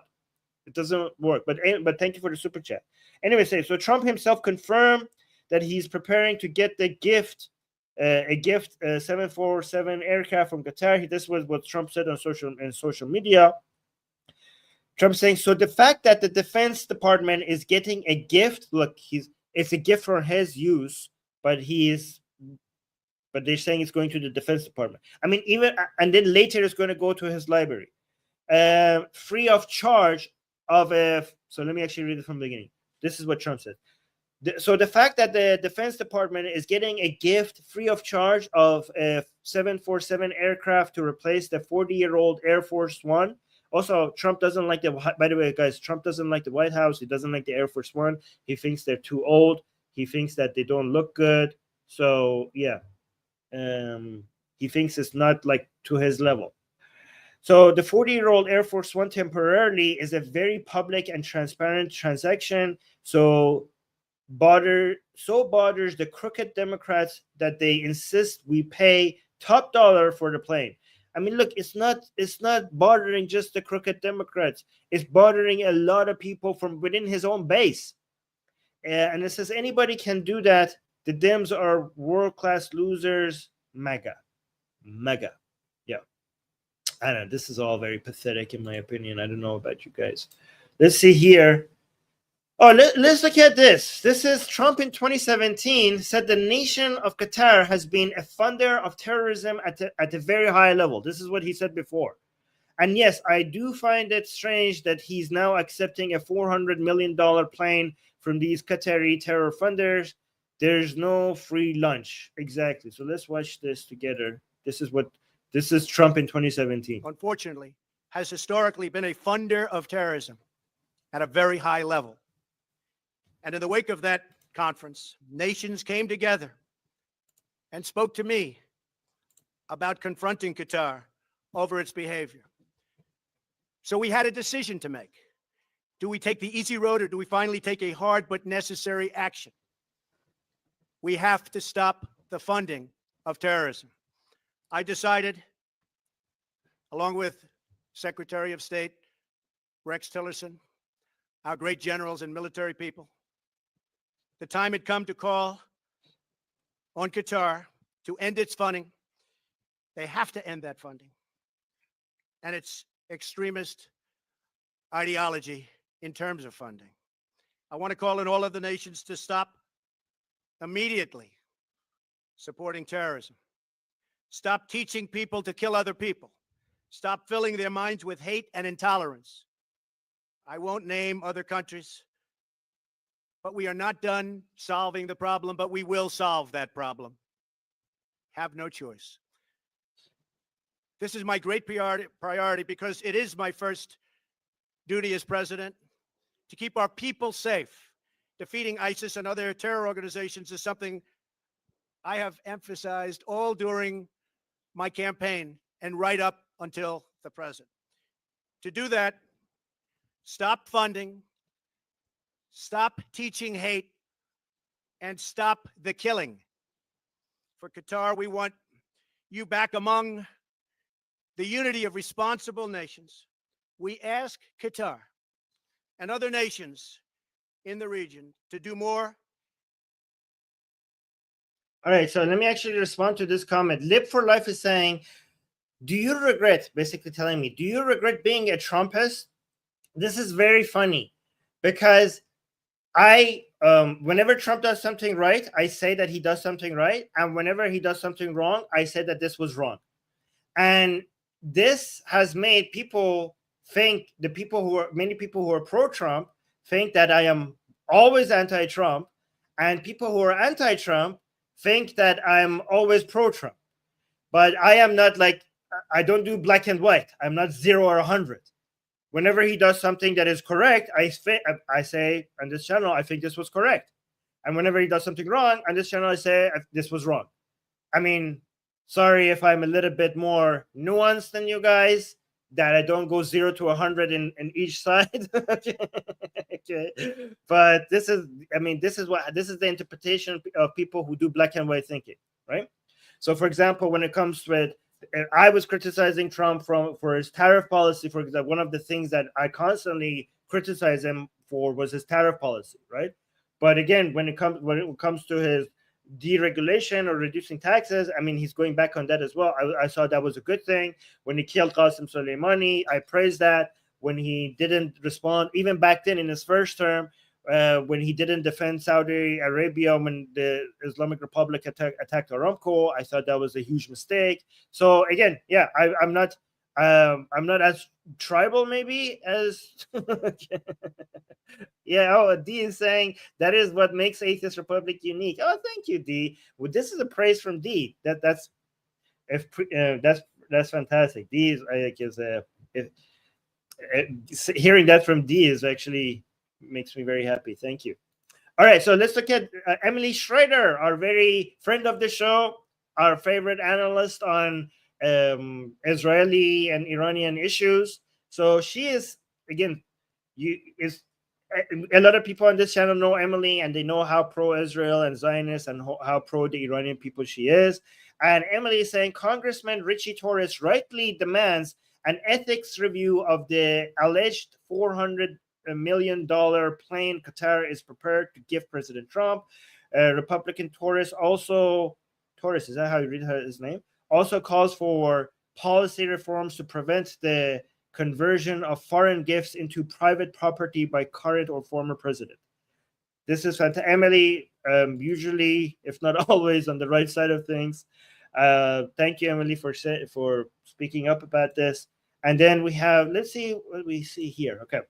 It doesn't work. But thank you for the super chat. Anyway, so Trump himself confirmed that he's preparing to get the gift, a 747 aircraft from Qatar. This was what Trump said on social media. Trump saying, so the fact that the Defense Department is getting a gift, look, it's a gift for his use, but they're saying it's going to the Defense Department. I mean, and then later it's going to go to his library, free of charge of so let me actually read it from the beginning. This is what Trump said. So the fact that the Defense Department is getting a gift free of charge of a 747 aircraft to replace the 40-year-old Air Force One. Also, Trump doesn't like by the way, guys, Trump doesn't like the White House. He doesn't like the Air Force One. He thinks they're too old. He thinks that they don't look good. So, yeah. He thinks it's not like to his level. So the 40-year-old Air Force One temporarily is a very public and transparent transaction. So bothers the crooked Democrats that they insist we pay top dollar for the plane. I mean, look, it's not bothering just the crooked Democrats. It's bothering a lot of people from within his own base. And it says anybody can do that. The Dems are world-class losers. Mega. Yeah. I don't know. This is all very pathetic in my opinion. I don't know about you guys. Let's see here. Oh, let's look at this. This is Trump in 2017 said the nation of Qatar has been a funder of terrorism at a very high level. This is what he said before. And yes, I do find it strange that he's now accepting a $400 million plane from these Qatari terror funders. There's no free lunch. Exactly. So let's watch this together. This is Trump in 2017. Unfortunately, has historically been a funder of terrorism at a very high level. And in the wake of that conference, nations came together and spoke to me about confronting Qatar over its behavior. So we had a decision to make. Do we take the easy road or do we finally take a hard but necessary action? We have to stop the funding of terrorism. I decided, along with Secretary of State Rex Tillerson, our great generals and military people, the time had come to call on Qatar to end its funding. They have to end that funding and its extremist ideology in terms of funding. I want to call on all of the nations to stop immediately supporting terrorism. Stop teaching people to kill other people. Stop filling their minds with hate and intolerance. I won't name other countries, but we are not done solving the problem, but we will solve that problem. Have no choice. This is my great priority because it is my first duty as president to keep our people safe. Defeating ISIS and other terror organizations is something I have emphasized all during my campaign and right up until the present. To do that, stop funding, stop teaching hate, and stop the killing. For Qatar, we want you back among the unity of responsible nations. We ask Qatar and other nations in the region to do more. All right, so let me actually respond to this comment. Lib for Life is saying, do you regret, basically telling me, do you regret being a Trumpist? This is very funny because whenever Trump does something right, I say that he does something right. And whenever he does something wrong, I say that this was wrong. And this has made people think, many people who are pro-Trump think that I am always anti-Trump. And people who are anti-Trump think that I'm always pro-Trump. But I am not like, I don't do black and white. I'm not 0 or 100. Whenever he does something that is correct, I say on this channel, I think this was correct. And whenever he does something wrong on this channel, I say this was wrong. I mean, sorry if I'm a little bit more nuanced than you guys, that I don't go 0 to 100 in each side. Okay. But this is the interpretation of people who do black and white thinking, right? So for example, when it comes to I was criticizing Trump for his tariff policy. For example, one of the things that I constantly criticize him for was his tariff policy, right? But again, when it comes to his deregulation or reducing taxes, I mean, he's going back on that as well. I saw that was a good thing. When he killed Qasem Soleimani, I praised that. When he didn't respond, even back then in his first term, when he didn't defend Saudi Arabia when the Islamic Republic attacked Aramco, I thought that was a huge mistake. So again, yeah, I'm not as tribal maybe as yeah. Oh, D is saying that is what makes Atheist Republic unique. Oh, thank you, D. Well, this is a praise from D. That's fantastic. D is hearing that from D is actually makes me very happy. Thank you. All right, so let's look at Emily Schrader, our very friend of the show, our favorite analyst on Israeli and Iranian issues. So she is, again, a lot of people on this channel know Emily, and they know how pro-Israel and Zionist and how pro the Iranian people she is. And Emily is saying Congressman Richie Torres rightly demands an ethics review of the alleged $400 million plane Qatar is prepared to give President Trump. Republican Torres, is that how you read his name? Also calls for policy reforms to prevent the conversion of foreign gifts into private property by current or former president. This is fantastic. Emily, usually, if not always, on the right side of things. Thank you, Emily, for speaking up about this. And then we have, let's see what we see here. Okay.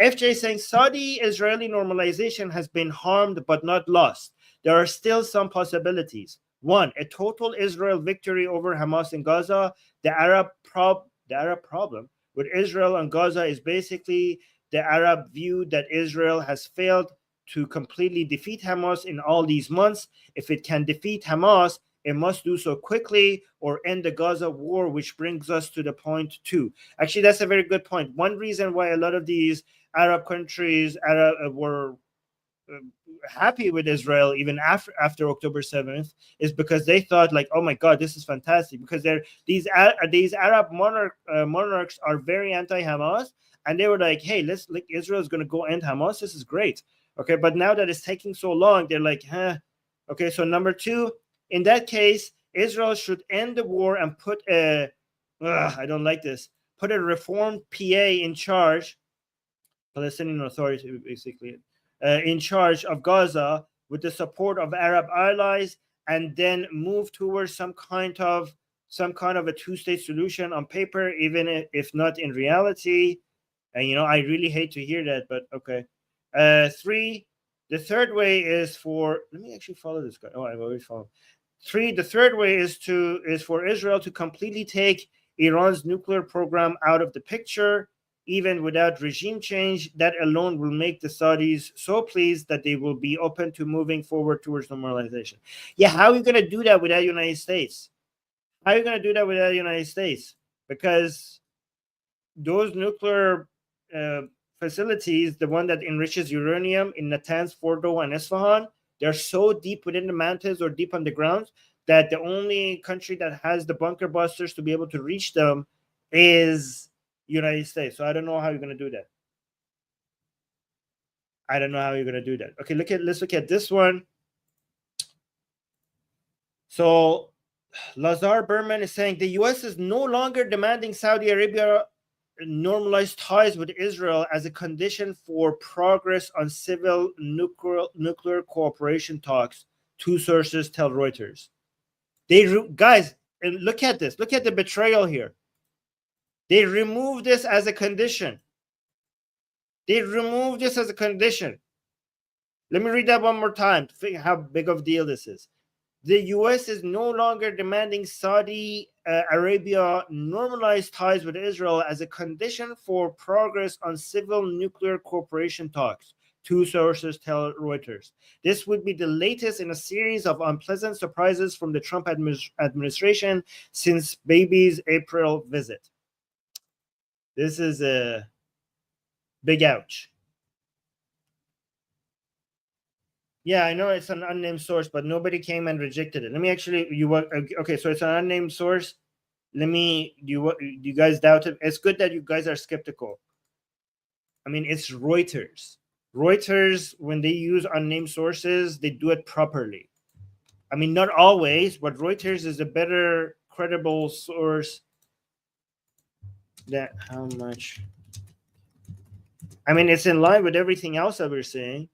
FJ saying Saudi-Israeli normalization has been harmed but not lost. There are still some possibilities. One, a total Israel victory over Hamas in Gaza. The Arab problem with Israel and Gaza is basically the Arab view that Israel has failed to completely defeat Hamas in all these months. If it can defeat Hamas, it must do so quickly or end the Gaza war, which brings us to the point two. Actually, that's a very good point. One reason why a lot of these Arab countries were happy with Israel even after October 7th is because they thought like, oh my God, this is fantastic, because these Arab monarchs are very anti-Hamas, and they were like, hey, Israel is going to go end Hamas. This is great. Okay, but now that it's taking so long, they're like, okay. So number two, in that case, Israel should end the war and put I don't like this, put a reformed PA in charge, Palestinian Authority, basically, in charge of Gaza with the support of Arab allies, and then move towards some kind of a two-state solution on paper, even if not in reality. And I really hate to hear that, but okay. Three, the third way is for, let me actually follow this guy. Oh, I've already followed. Three, the third way is for Israel to completely take Iran's nuclear program out of the picture, even without regime change. That alone will make the Saudis so pleased that they will be open to moving forward towards normalization. Yeah, how are you going to do that without the United States? How are you going to do that without the United States? Because those nuclear facilities, the one that enriches uranium in Natanz, Fordo, and Isfahan, they're so deep within the mountains or deep underground that the only country that has the bunker busters to be able to reach them is United States. So I don't know how you're going to do that. I don't know how you're going to do that. Okay, let's look at this one. So Lazar Berman is saying the U.S. is no longer demanding Saudi Arabia normalize ties with Israel as a condition for progress on civil nuclear cooperation talks. Two sources tell Reuters. Guys, look at this. Look at the betrayal here. They removed this as a condition. They removed this as a condition. Let me read that one more time to figure how big of a deal this is. The U.S. is no longer demanding Saudi Arabia normalize ties with Israel as a condition for progress on civil nuclear cooperation talks. Two sources tell Reuters. This would be the latest in a series of unpleasant surprises from the Trump administration since Bibi's April visit. This is a big ouch. Yeah, I know it's an unnamed source, but nobody came and rejected it. Let me actually, okay, so it's an unnamed source. You guys doubt it? It's good that you guys are skeptical. I mean, it's Reuters. Reuters, when they use unnamed sources, they do it properly. I mean, not always, but Reuters is a better credible source. That how much? I mean, it's in line with everything else that we're saying.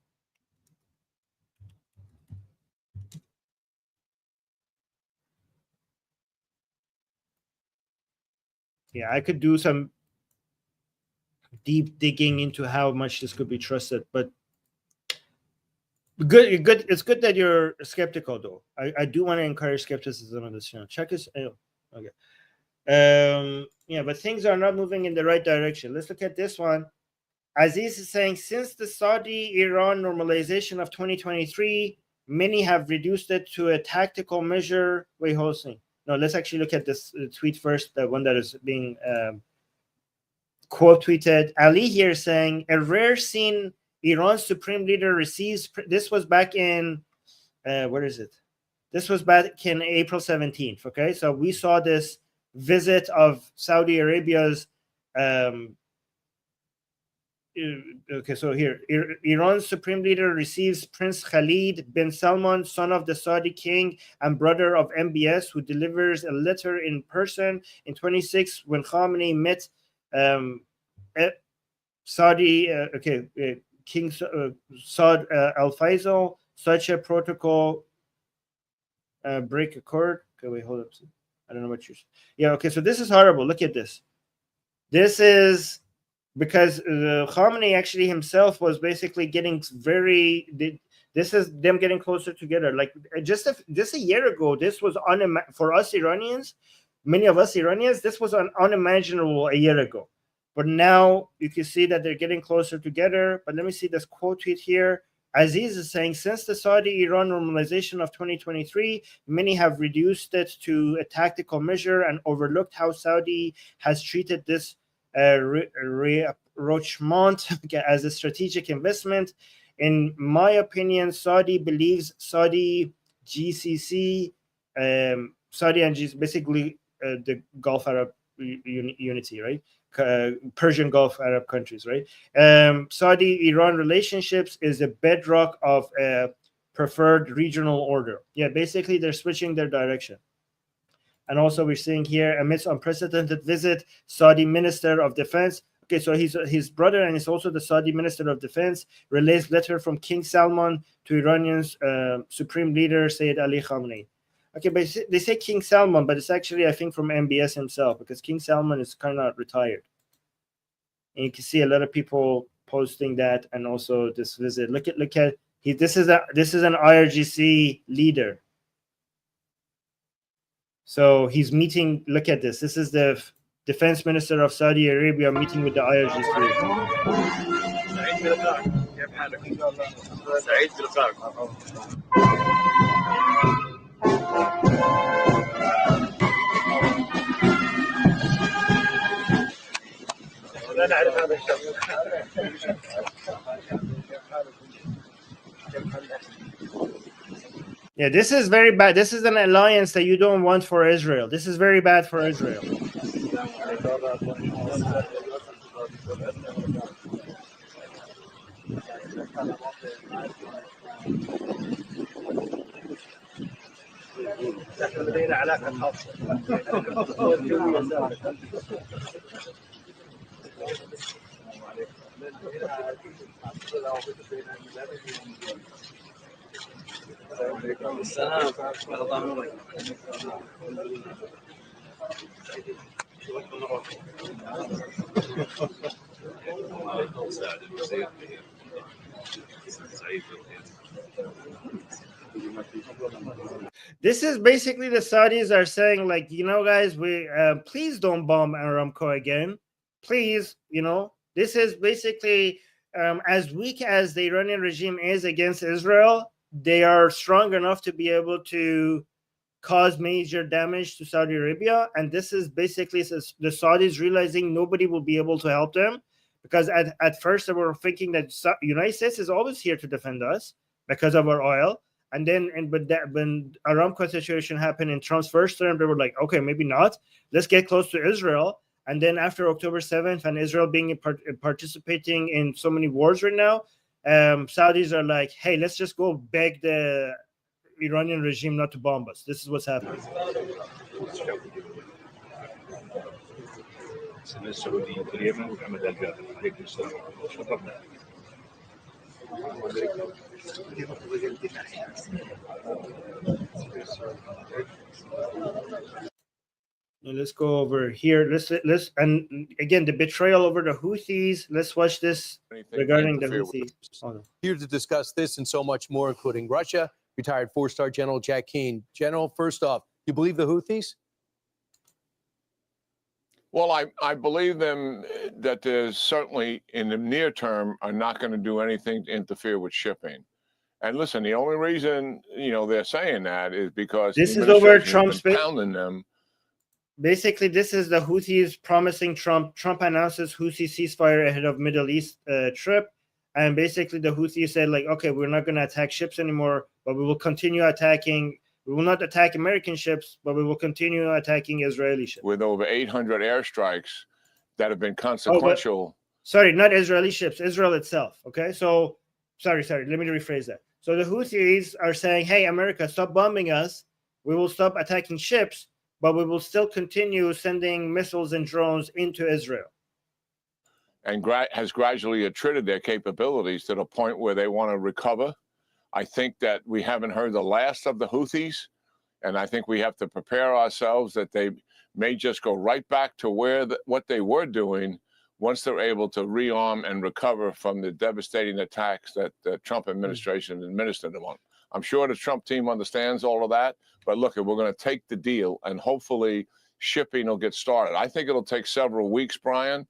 Yeah, I could do some deep digging into how much this could be trusted, but good. It's good that you're skeptical, though. I do want to encourage skepticism on this channel. Check this. Oh, okay. Yeah, but things are not moving in the right direction. Let's look at this one. Aziz is saying, since the Saudi-Iran normalization of 2023, many have reduced it to a tactical measure. Wait, hold on. No, let's actually look at this tweet first, the one that is being quote tweeted. Ali here saying, a rare scene, Iran's supreme leader receives, this was back in, where is it? This was back in April 17th. Okay, so we saw this visit of Saudi Arabia's. Okay, so here, Iran's supreme leader receives Prince Khalid bin Salman, son of the Saudi king and brother of MBS, who delivers a letter in person in 26 when Khamenei met Saudi, King Saud Al Faisal. Such a protocol break occurred. Okay, wait, hold up. I don't know what you're. Yeah, okay, so this is horrible. Look at this. This is because Khamenei actually himself was basically getting very. This is them getting closer together. Like just a year ago, this was for us Iranians. Many of us Iranians, this was unimaginable a year ago. But now you can see that they're getting closer together. But let me see this quote tweet here. Aziz is saying, since the Saudi-Iran normalization of 2023, many have reduced it to a tactical measure and overlooked how Saudi has treated this rapprochement as a strategic investment. In my opinion, Saudi believes Saudi GCC, Saudi and GCC, basically the Gulf Arab unity, right? Persian Gulf Arab countries, right? Saudi-Iran relationships is a bedrock of a preferred regional order. Yeah, basically they're switching their direction. And also we're seeing here, amidst unprecedented visit, Saudi Minister of Defense. Okay, so he's his brother and he's also the Saudi Minister of Defense, relays letter from King Salman to Iranian's Supreme Leader, Sayyid Ali Khamenei. Okay, but they say King Salman, but it's actually, I think, from MBS himself, because King Salman is kind of retired. And you can see a lot of people posting that, and also this visit. Look at this is an IRGC leader. So he's meeting. Look at this. This is the Defense Minister of Saudi Arabia meeting with the IRGC. Yeah, this is very bad. This is an alliance that you don't want for Israel. This is very bad for Israel. This is basically the Saudis are saying, like, you know, guys, we please don't bomb Aramco again. Please, you know, this is basically as weak as the Iranian regime is against Israel, they are strong enough to be able to cause major damage to Saudi Arabia. And this is basically the Saudis realizing nobody will be able to help them, because at first they were thinking that the United States is always here to defend us because of our oil. And then, when Aramco situation happened in Trump's first term, they were like, okay, maybe not. Let's get close to Israel. And then after October 7th and Israel being participating in so many wars right now, Saudis are like, hey, let's just go beg the Iranian regime not to bomb us. This is what's happening. And let's go over here. Let's and again the betrayal over the Houthis. Let's watch this regarding the Houthis. Here to discuss this and so much more, including Russia, retired 4-star General Jack Keane. General, first off, you believe the Houthis? Well, I believe them that there's certainly in the near term are not going to do anything to interfere with shipping. And listen, the only reason they're saying that is because this is over Trump's pounding them. Basically, this is the Houthis promising Trump. Trump announces Houthi ceasefire ahead of Middle East trip. And basically, the Houthis said, like, okay, we're not going to attack ships anymore, but we will continue attacking We will not attack American ships, but we will continue attacking Israeli ships. With over 800 airstrikes that have been Oh, consequential. sorry, not Israeli ships, Israel itself. Okay, so sorry, let me rephrase that. So the Houthis are saying, hey, America, stop bombing us. We will stop attacking ships, but we will still continue sending missiles and drones into Israel. And has gradually attrited their capabilities to the point where they want to recover. I think that we haven't heard the last of the Houthis, and I think we have to prepare ourselves that they may just go right back to what they were doing once they're able to rearm and recover from the devastating attacks that the Trump administration administered them on. I'm sure the Trump team understands all of that, but look, we're going to take the deal, and hopefully shipping will get started. I think it'll take several weeks, Brian,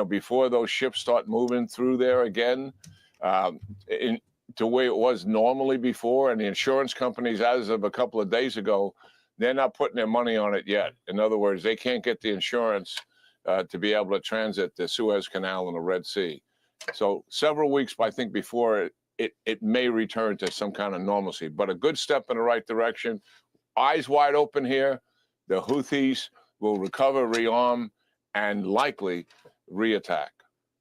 before those ships start moving through there again, in the way it was normally before. And the insurance companies, as of a couple of days ago, they're not putting their money on it yet. In other words, they can't get the insurance to be able to transit the Suez Canal and the Red Sea. So several weeks, I think, before it may return to some kind of normalcy. But a good step in the right direction. Eyes wide open here. The Houthis will recover, rearm, and likely reattack.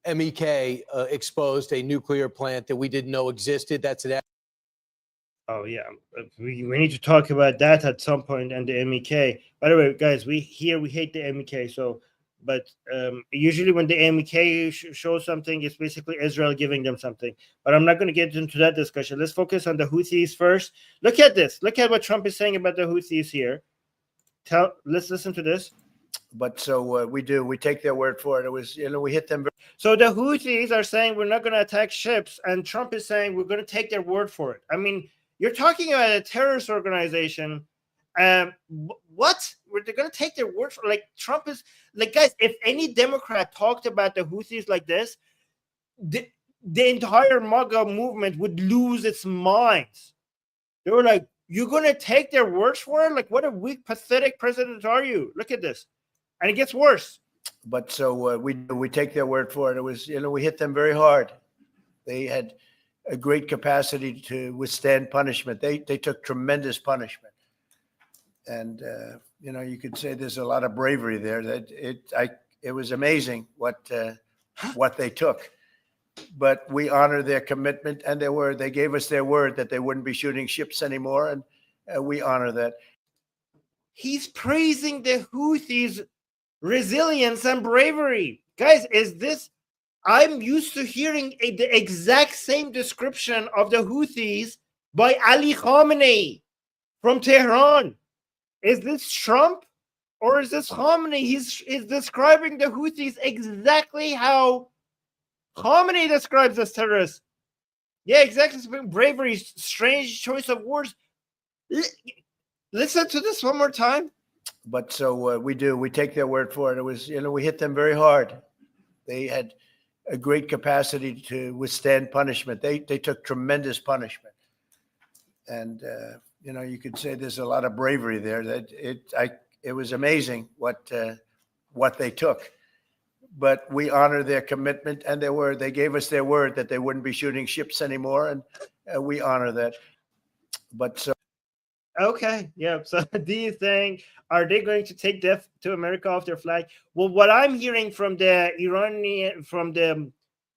MEK exposed a nuclear plant that we didn't know existed. That's an. Oh yeah, we need to talk about that at some point, and the MEK. By the way, guys, we hate the MEK. So, but usually when the MEK shows something, it's basically Israel giving them something. But I'm not going to get into that discussion. Let's focus on the Houthis first. Look at this. Look at what Trump is saying about the Houthis here. Let's listen to this. But so we take their word for it. It was, we hit them. So the Houthis are saying we're not going to attack ships, and Trump is saying we're going to take their word for it. I mean, you're talking about a terrorist organization. What? They're going to take their word for? Like, Trump is like, guys, if any Democrat talked about the Houthis like this, the entire MAGA movement would lose its minds. They were like, you're going to take their words for it? Like, what a weak, pathetic president are you? Look at this. And it gets worse. But so we take their word for it. It was, we hit them very hard. They had a great capacity to withstand punishment. They took tremendous punishment. And, you could say there's a lot of bravery there. That it was amazing what they took. But we honor their commitment and their word. They gave us their word that they wouldn't be shooting ships anymore. And we honor that. He's praising the Houthis' resilience and bravery. Guys, I'm used to hearing the exact same description of the Houthis by Ali Khamenei from Tehran. Is this Trump or is this Khamenei? He's describing the Houthis exactly how Khamenei describes as terrorists. Yeah, exactly. Bravery, strange choice of words. Listen to this one more time. But so we take their word for it. It was, we hit them very hard. They had a great capacity to withstand punishment. They took tremendous punishment. And, you could say there's a lot of bravery there. That it was amazing what they took. But we honor their commitment and their word. They gave us their word that they wouldn't be shooting ships anymore. And we honor that. But so. Okay, yeah. So do you think, are they going to take death to America off their flag? Well, what I'm hearing from the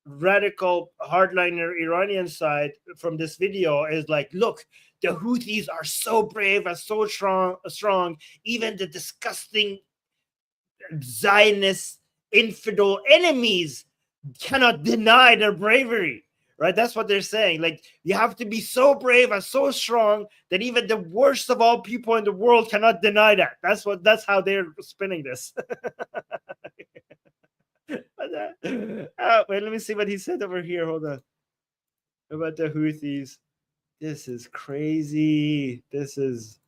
radical hardliner Iranian side from this video is like, look, the Houthis are so brave and so strong. Even the disgusting Zionist infidel enemies cannot deny their bravery. Right? That's what they're saying. Like, you have to be so brave and so strong that even the worst of all people in the world cannot deny that. That's how they're spinning this. Wait, let me see what he said over here. Hold on. About the Houthis. This is crazy. This is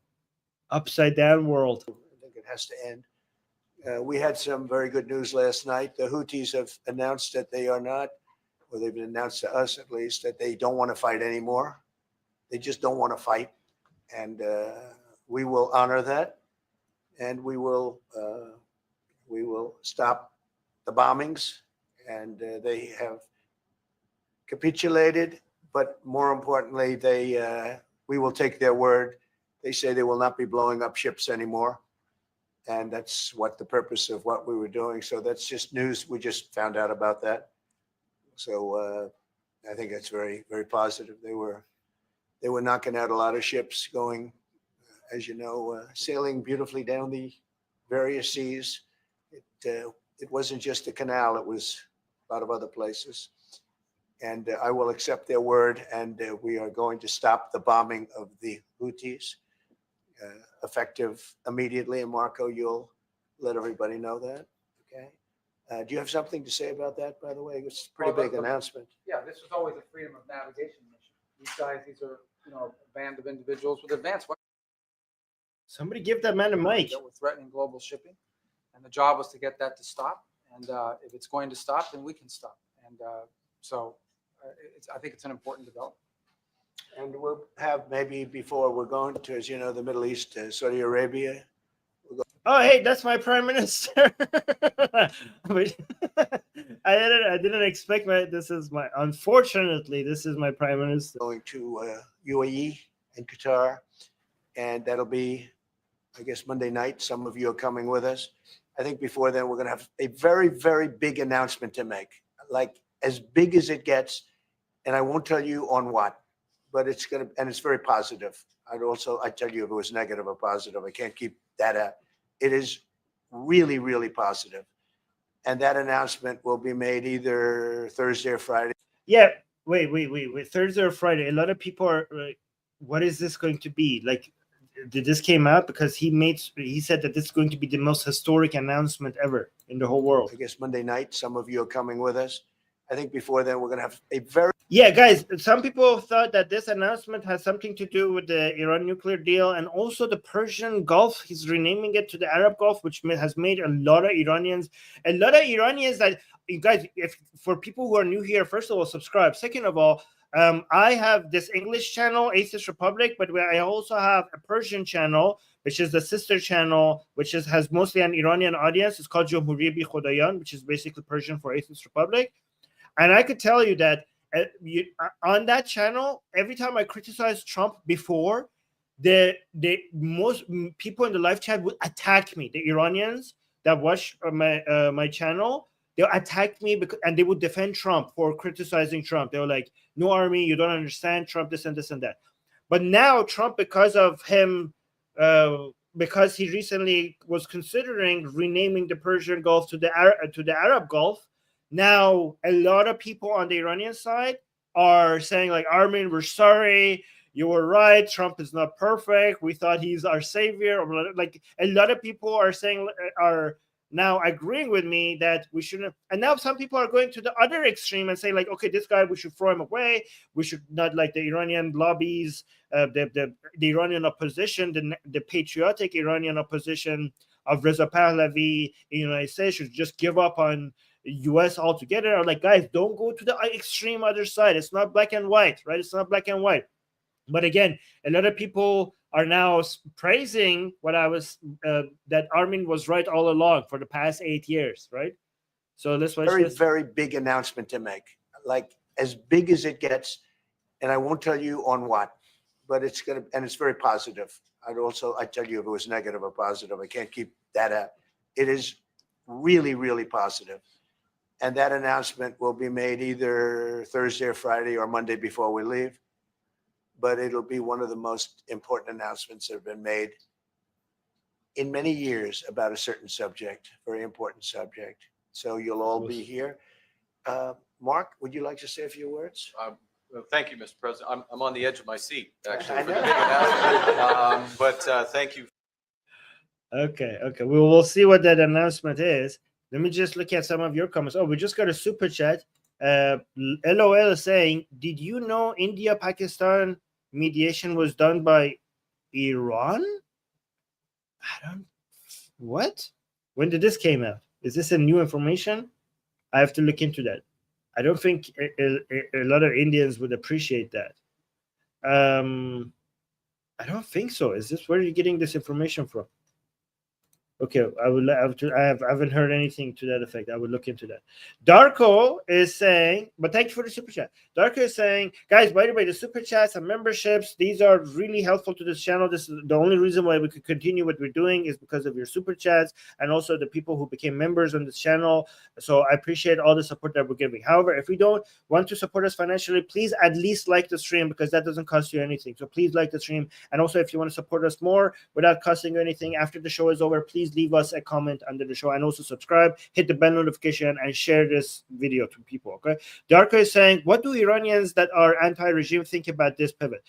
upside down world. I think it has to end. We had some very good news last night. The Houthis have announced that they are not, or they've announced to us at least, that they don't want to fight anymore. They just don't want to fight. And we will honor that. And we will stop the bombings. And they have capitulated. But more importantly, we will take their word They say they will not be blowing up ships anymore. And that's what the purpose of what we were doing. So that's just news. We just found out about that. So I think that's very, very positive. They were knocking out a lot of ships going, as you know, sailing beautifully down the various seas. It wasn't just the canal. It was a lot of other places. And I will accept their word. And we are going to stop the bombing of the Houthis. Effective immediately. And Marco, you'll let everybody know that. Okay. Do you have something to say about that, by the way? It's a pretty big announcement. Yeah, this was always a freedom of navigation mission. These are, a band of individuals with advanced weapons. Somebody give that man a mic. That were threatening global shipping. And the job was to get that to stop. And if it's going to stop, then we can stop. And I think it's an important development. And we'll have maybe before we're going to, as you know, the Middle East, Saudi Arabia. Oh, hey, that's my prime minister. I didn't expect unfortunately, this is my prime minister. Going to UAE and Qatar. And that'll be, I guess, Monday night. Some of you are coming with us. I think before then, we're going to have a very, very big announcement to make, like as big as it gets. And I won't tell you on what, but it's going to, and it's very positive. I'd tell you if it was negative or positive. I can't keep that out. It is really, really positive. And that announcement will be made either Thursday or Friday. Yeah, wait. Thursday or Friday. A lot of people are like, what is this going to be? Like, did this came out because he said that this is going to be the most historic announcement ever in the whole world. I guess Monday night, some of you are coming with us. I think before then, we're going to have a very... Yeah, guys, some people thought that this announcement has something to do with the Iran nuclear deal and also the Persian Gulf. He's renaming it to the Arab Gulf, which has made a lot of Iranians that, you guys, for people who are new here, first of all, subscribe. Second of all, I have this English channel, Atheist Republic, but I also have a Persian channel, which is the sister channel, which has mostly an Iranian audience. It's called Jumhuriye Bi Khodayan, which is basically Persian for Atheist Republic. And I could tell you that on that channel, every time I criticized Trump before, the most people in the live chat would attack me. The Iranians that watch my channel, they'll attack me and they would defend Trump for criticizing Trump. They were like, "No, Armin, you don't understand Trump, this and this and that." But now Trump, because of him, because he recently was considering renaming the Persian Gulf to the Arab Gulf. Now, a lot of people on the Iranian side are saying, like, Armin, we're sorry. You were right. Trump is not perfect. We thought he's our savior. Like, a lot of people are saying, are now agreeing with me that we shouldn't. And now some people are going to the other extreme and saying, like, okay, this guy, we should throw him away. We should not, like, the Iranian lobbies, the Iranian opposition, the patriotic Iranian opposition of Reza Pahlavi in the United States should just give up on US altogether. I'm like, guys, don't go to the extreme other side. It's not black and white, right? It's not black and white. But again, a lot of people are now praising what I was that Armin was right all along for the past 8 years, right? So this was very big announcement to make, like as big as it gets. And I won't tell you on what, but it's very positive. I'd tell you if it was negative or positive. I can't keep that out. It is really, really positive. And that announcement will be made either Thursday or Friday or Monday before we leave. But it'll be one of the most important announcements that have been made in many years about a certain subject, very important subject. So you'll all be here. Mark, would you like to say a few words? Well, thank you, Mr. President. I'm on the edge of my seat, actually, I for the know. big announcement. But thank you. Okay. We'll see what that announcement is. Let me just look at some of your comments. Oh, we just got a super chat. LOL is saying, did you know India-Pakistan mediation was done by Iran? What? When did this came out? Is this a new information? I have to look into that. I don't think a lot of Indians would appreciate that. I don't think so. Is this where are you getting this information from? Okay, I haven't heard anything to that effect. I would look into that. Darko is saying, but thank you for the super chat. Darko is saying, guys, by the way, the super chats and memberships, these are really helpful to this channel. This is the only reason why we could continue what we're doing is because of your super chats and also the people who became members on this channel. So I appreciate all the support that we're giving. However, if you don't want to support us financially, please at least like the stream because that doesn't cost you anything. So please like the stream. And also, if you want to support us more without costing you anything after the show is over, please leave us a comment under the show and also subscribe, hit the bell notification, and share this video to people. Okay. Darko is saying, what do Iranians that are anti-regime think about this pivot?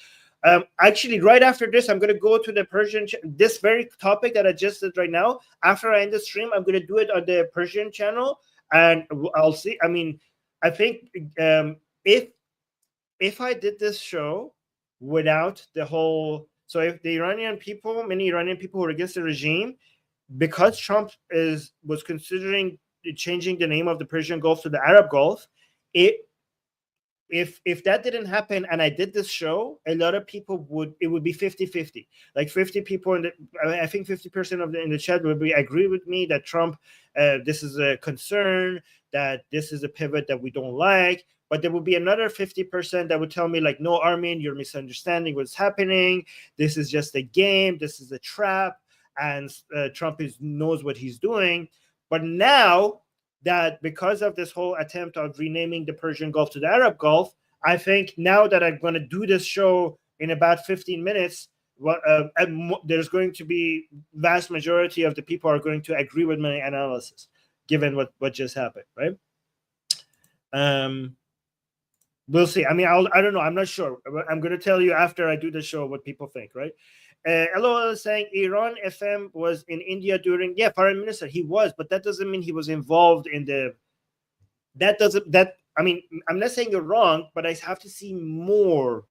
Actually, right after this, I'm going to go to the Persian, this very topic that I just did right now. After I end the stream, I'm going to do it on the Persian channel, and I'll see. I mean, I think if I did this show without the whole, so if the Iranian people, many Iranian people who are against the regime, because Trump was considering changing the name of the Persian Gulf to the Arab Gulf, if that didn't happen and I did this show, a lot of people it would be 50-50. Like 50 people I think 50% in the chat would agree with me that Trump, this is a concern, that this is a pivot that we don't like. But there would be another 50% that would tell me, like, no, Armin, you're misunderstanding what's happening. This is just a game. This is a trap. And Trump knows what he's doing. But now that because of this whole attempt of renaming the Persian Gulf to the Arab Gulf, I think now that I'm going to do this show in about 15 minutes, there's going to be vast majority of the people are going to agree with my analysis, given what just happened, right? We'll see. I mean, I don't know. I'm not sure. I'm going to tell you after I do the show what people think, right? LOL is saying Iran FM was in India during, foreign minister. He was, but that doesn't mean he was involved in I mean, I'm not saying you're wrong, but I have to see more.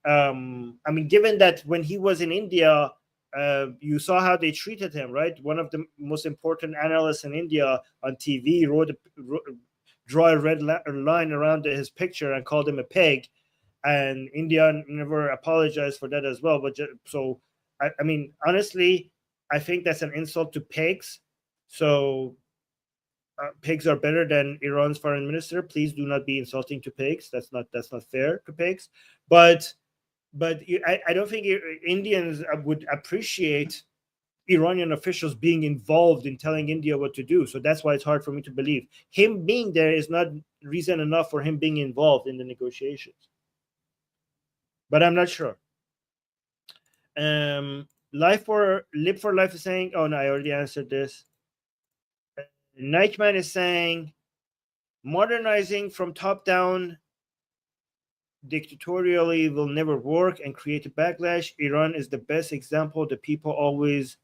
I mean, given that when he was in India, you saw how they treated him, right? One of the most important analysts in India on TV draw a red line around his picture and called him a pig, and India never apologized for that as well. But I mean, honestly, I think that's an insult to pigs. So pigs are better than Iran's foreign minister. Please do not be insulting to pigs. That's not fair to pigs. But I don't think Indians would appreciate Iranian officials being involved in telling India what to do. So that's why it's hard for me to believe. Him being there is not reason enough for him being involved in the negotiations. But I'm not sure. Live for Life is saying, oh no, I already answered this. Nightman is saying, modernizing from top down dictatorially will never work and create a backlash. Iran is the best example. The people always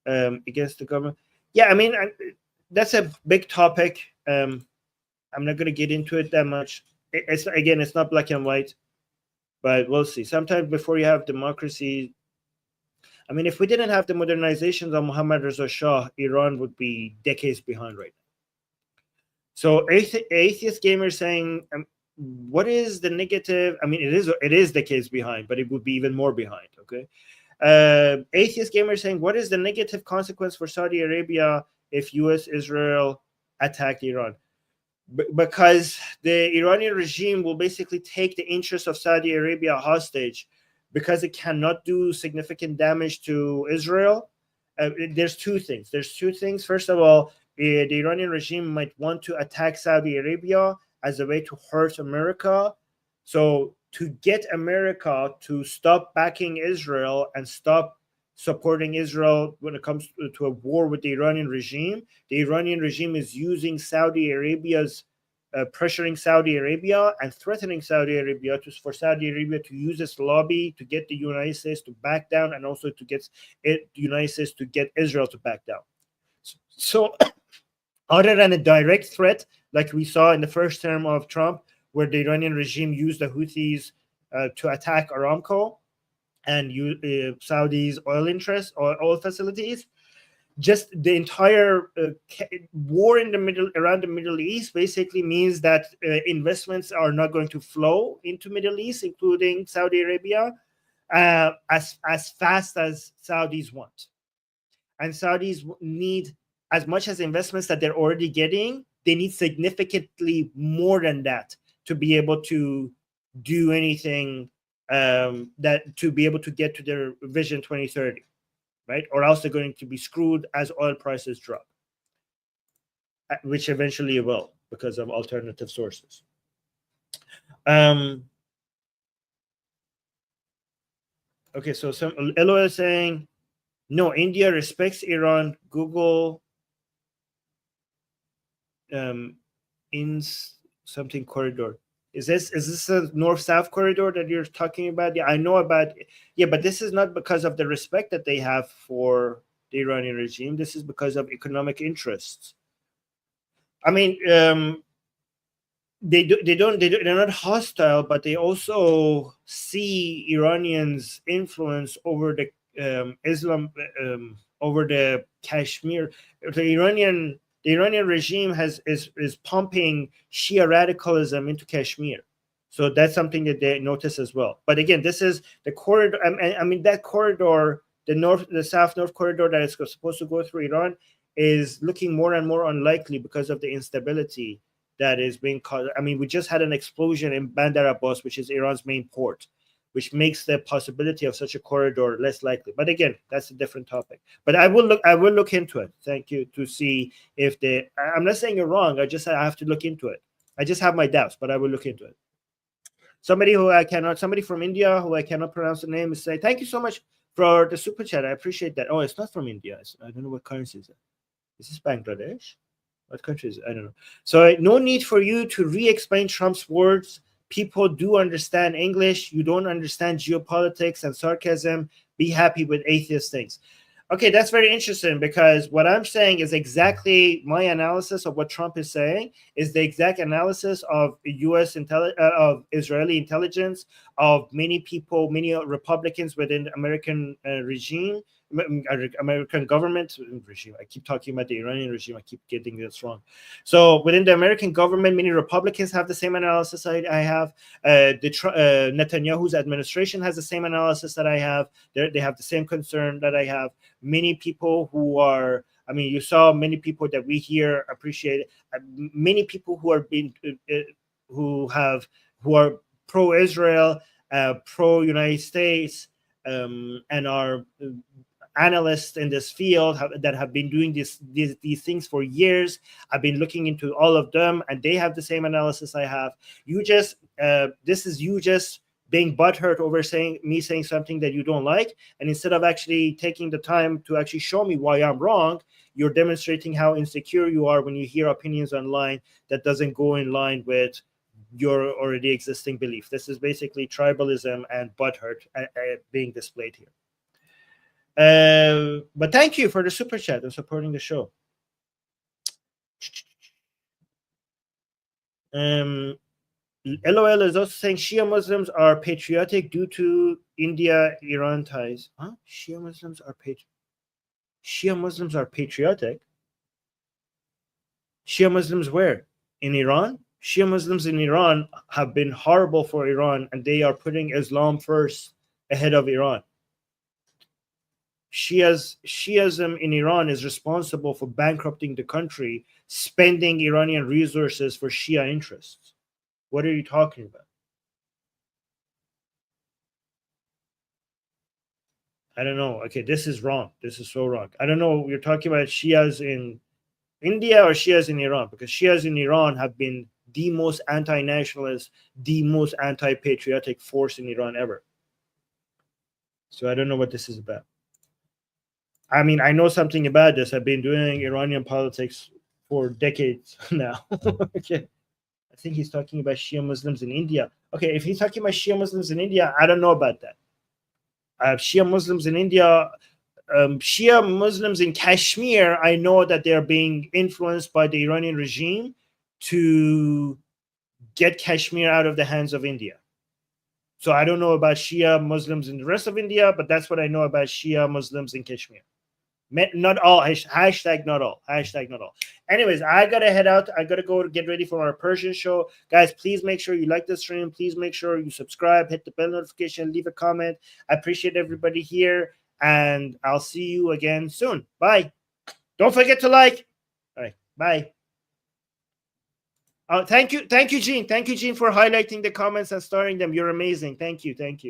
against the government. Yeah, I mean, that's a big topic. I'm not going to get into it that much. It's not black and white, but we'll see. Sometimes before you have democracy, I mean, if we didn't have the modernizations of Mohammad Reza Shah, Iran would be decades behind right now. So atheist gamer saying, what is the negative? I mean, it is decades behind, but it would be even more behind. Okay. Atheist gamer saying, what is the negative consequence for Saudi Arabia if U.S. Israel attacked Iran? Because the Iranian regime will basically take the interests of Saudi Arabia hostage because it cannot do significant damage to Israel. There's two things. First of all, the Iranian regime might want to attack Saudi Arabia as a way to hurt America. So to get America to stop backing Israel and stop supporting Israel when it comes to a war with the Iranian regime is using Saudi Arabia's pressuring Saudi Arabia and threatening Saudi Arabia for Saudi Arabia to use its lobby to get the United States to back down and also to get the United States to get Israel to back down. So other than a direct threat, like we saw in the first term of Trump, where the Iranian regime used the Houthis to attack Aramco and Saudi's oil interests or oil facilities, just the entire war around the Middle East basically means that investments are not going to flow into Middle East, including Saudi Arabia, as fast as Saudis want. and Saudis need, as much as investments that they're already getting, they need significantly more than that to be able to do anything that to be able to get to their Vision 2030, right? Or else they're going to be screwed as oil prices drop, which eventually it will because of alternative sources. Okay, so some Elo is saying, no, India respects Iran. Google in something corridor. Is this a north-south corridor that you're talking about? Yeah, I know about. Yeah, but this is not because of the respect that they have for the Iranian regime. This is because of economic interests. I mean, they're not hostile, but they also see Iranians' influence over the Islam, over the Kashmir. The Iranian regime is pumping Shia radicalism into Kashmir, so that's something that they notice as well. But again, this is the corridor. I mean that corridor, the south-north corridor that is supposed to go through Iran, is looking more and more unlikely because of the instability that is being caused. I mean, we just had an explosion in Bandar Abbas, which is Iran's main port, which makes the possibility of such a corridor less likely. But again, that's a different topic. But I will look into it. Thank you, to see if I'm not saying you're wrong. I have to look into it. I just have my doubts, but I will look into it. Somebody from India who I cannot pronounce the name is saying, thank you so much for the super chat. I appreciate that. Oh, it's not from India. I don't know what currency is it. Is this Bangladesh? What country is it? I don't know. So no need for you to re-explain Trump's words. People do understand English. You don't understand geopolitics and sarcasm. Be happy with atheist things. Okay, that's very interesting, because what I'm saying is exactly my analysis of what Trump is saying is the exact analysis of of Israeli intelligence, of many people, many Republicans within the American American government regime. I keep talking about the Iranian regime. I keep getting this wrong. So within the American government, many Republicans have the same analysis I have. Netanyahu's administration has the same analysis that I have. They have the same concern that I have. Many people who are, I mean, you saw many people that we here appreciate. Many people who are who are pro-Israel, pro-United States, and are analysts in this field that have been doing these things for years. I've been looking into all of them, and they have the same analysis I have. This is you just being butthurt over me saying something that you don't like, and instead of actually taking the time to actually show me why I'm wrong, you're demonstrating how insecure you are when you hear opinions online that doesn't go in line with your already existing belief. This is basically tribalism and butthurt being displayed here. But thank you for the super chat and supporting the show. LOL is also saying Shia Muslims are patriotic due to India-Iran ties. Huh? Shia Muslims are patriotic. Shia Muslims where? In Iran? Shia Muslims in Iran have been horrible for Iran, and they are putting Islam first ahead of Iran. Shiism in Iran is responsible for bankrupting the country, spending Iranian resources for Shia interests. What are you talking about? I don't know. Okay, this is wrong. This is so wrong. I don't know. You're talking about Shias in India or Shias in Iran, because Shias in Iran have been the most anti-nationalist, the most anti-patriotic force in Iran ever. So I don't know what this is about. I mean, I know something about this. I've been doing Iranian politics for decades now. Okay. I think he's talking about Shia Muslims in India. Okay, if he's talking about Shia Muslims in India, I don't know about that. Shia Muslims in India, Shia Muslims in Kashmir, I know that they're being influenced by the Iranian regime to get Kashmir out of the hands of India. So I don't know about Shia Muslims in the rest of India, but that's what I know about Shia Muslims in Kashmir. Not all, hashtag not all, hashtag not all. Anyways, I gotta head out. I gotta go get ready for our Persian show. Guys, please make sure you like the stream. Please make sure you subscribe, hit the bell notification, leave a comment. I appreciate everybody here. And I'll see you again soon. Bye. Don't forget to like. All right. Bye. Thank you, Gene. Thank you, Gene, for highlighting the comments and starring them. You're amazing. Thank you. Thank you.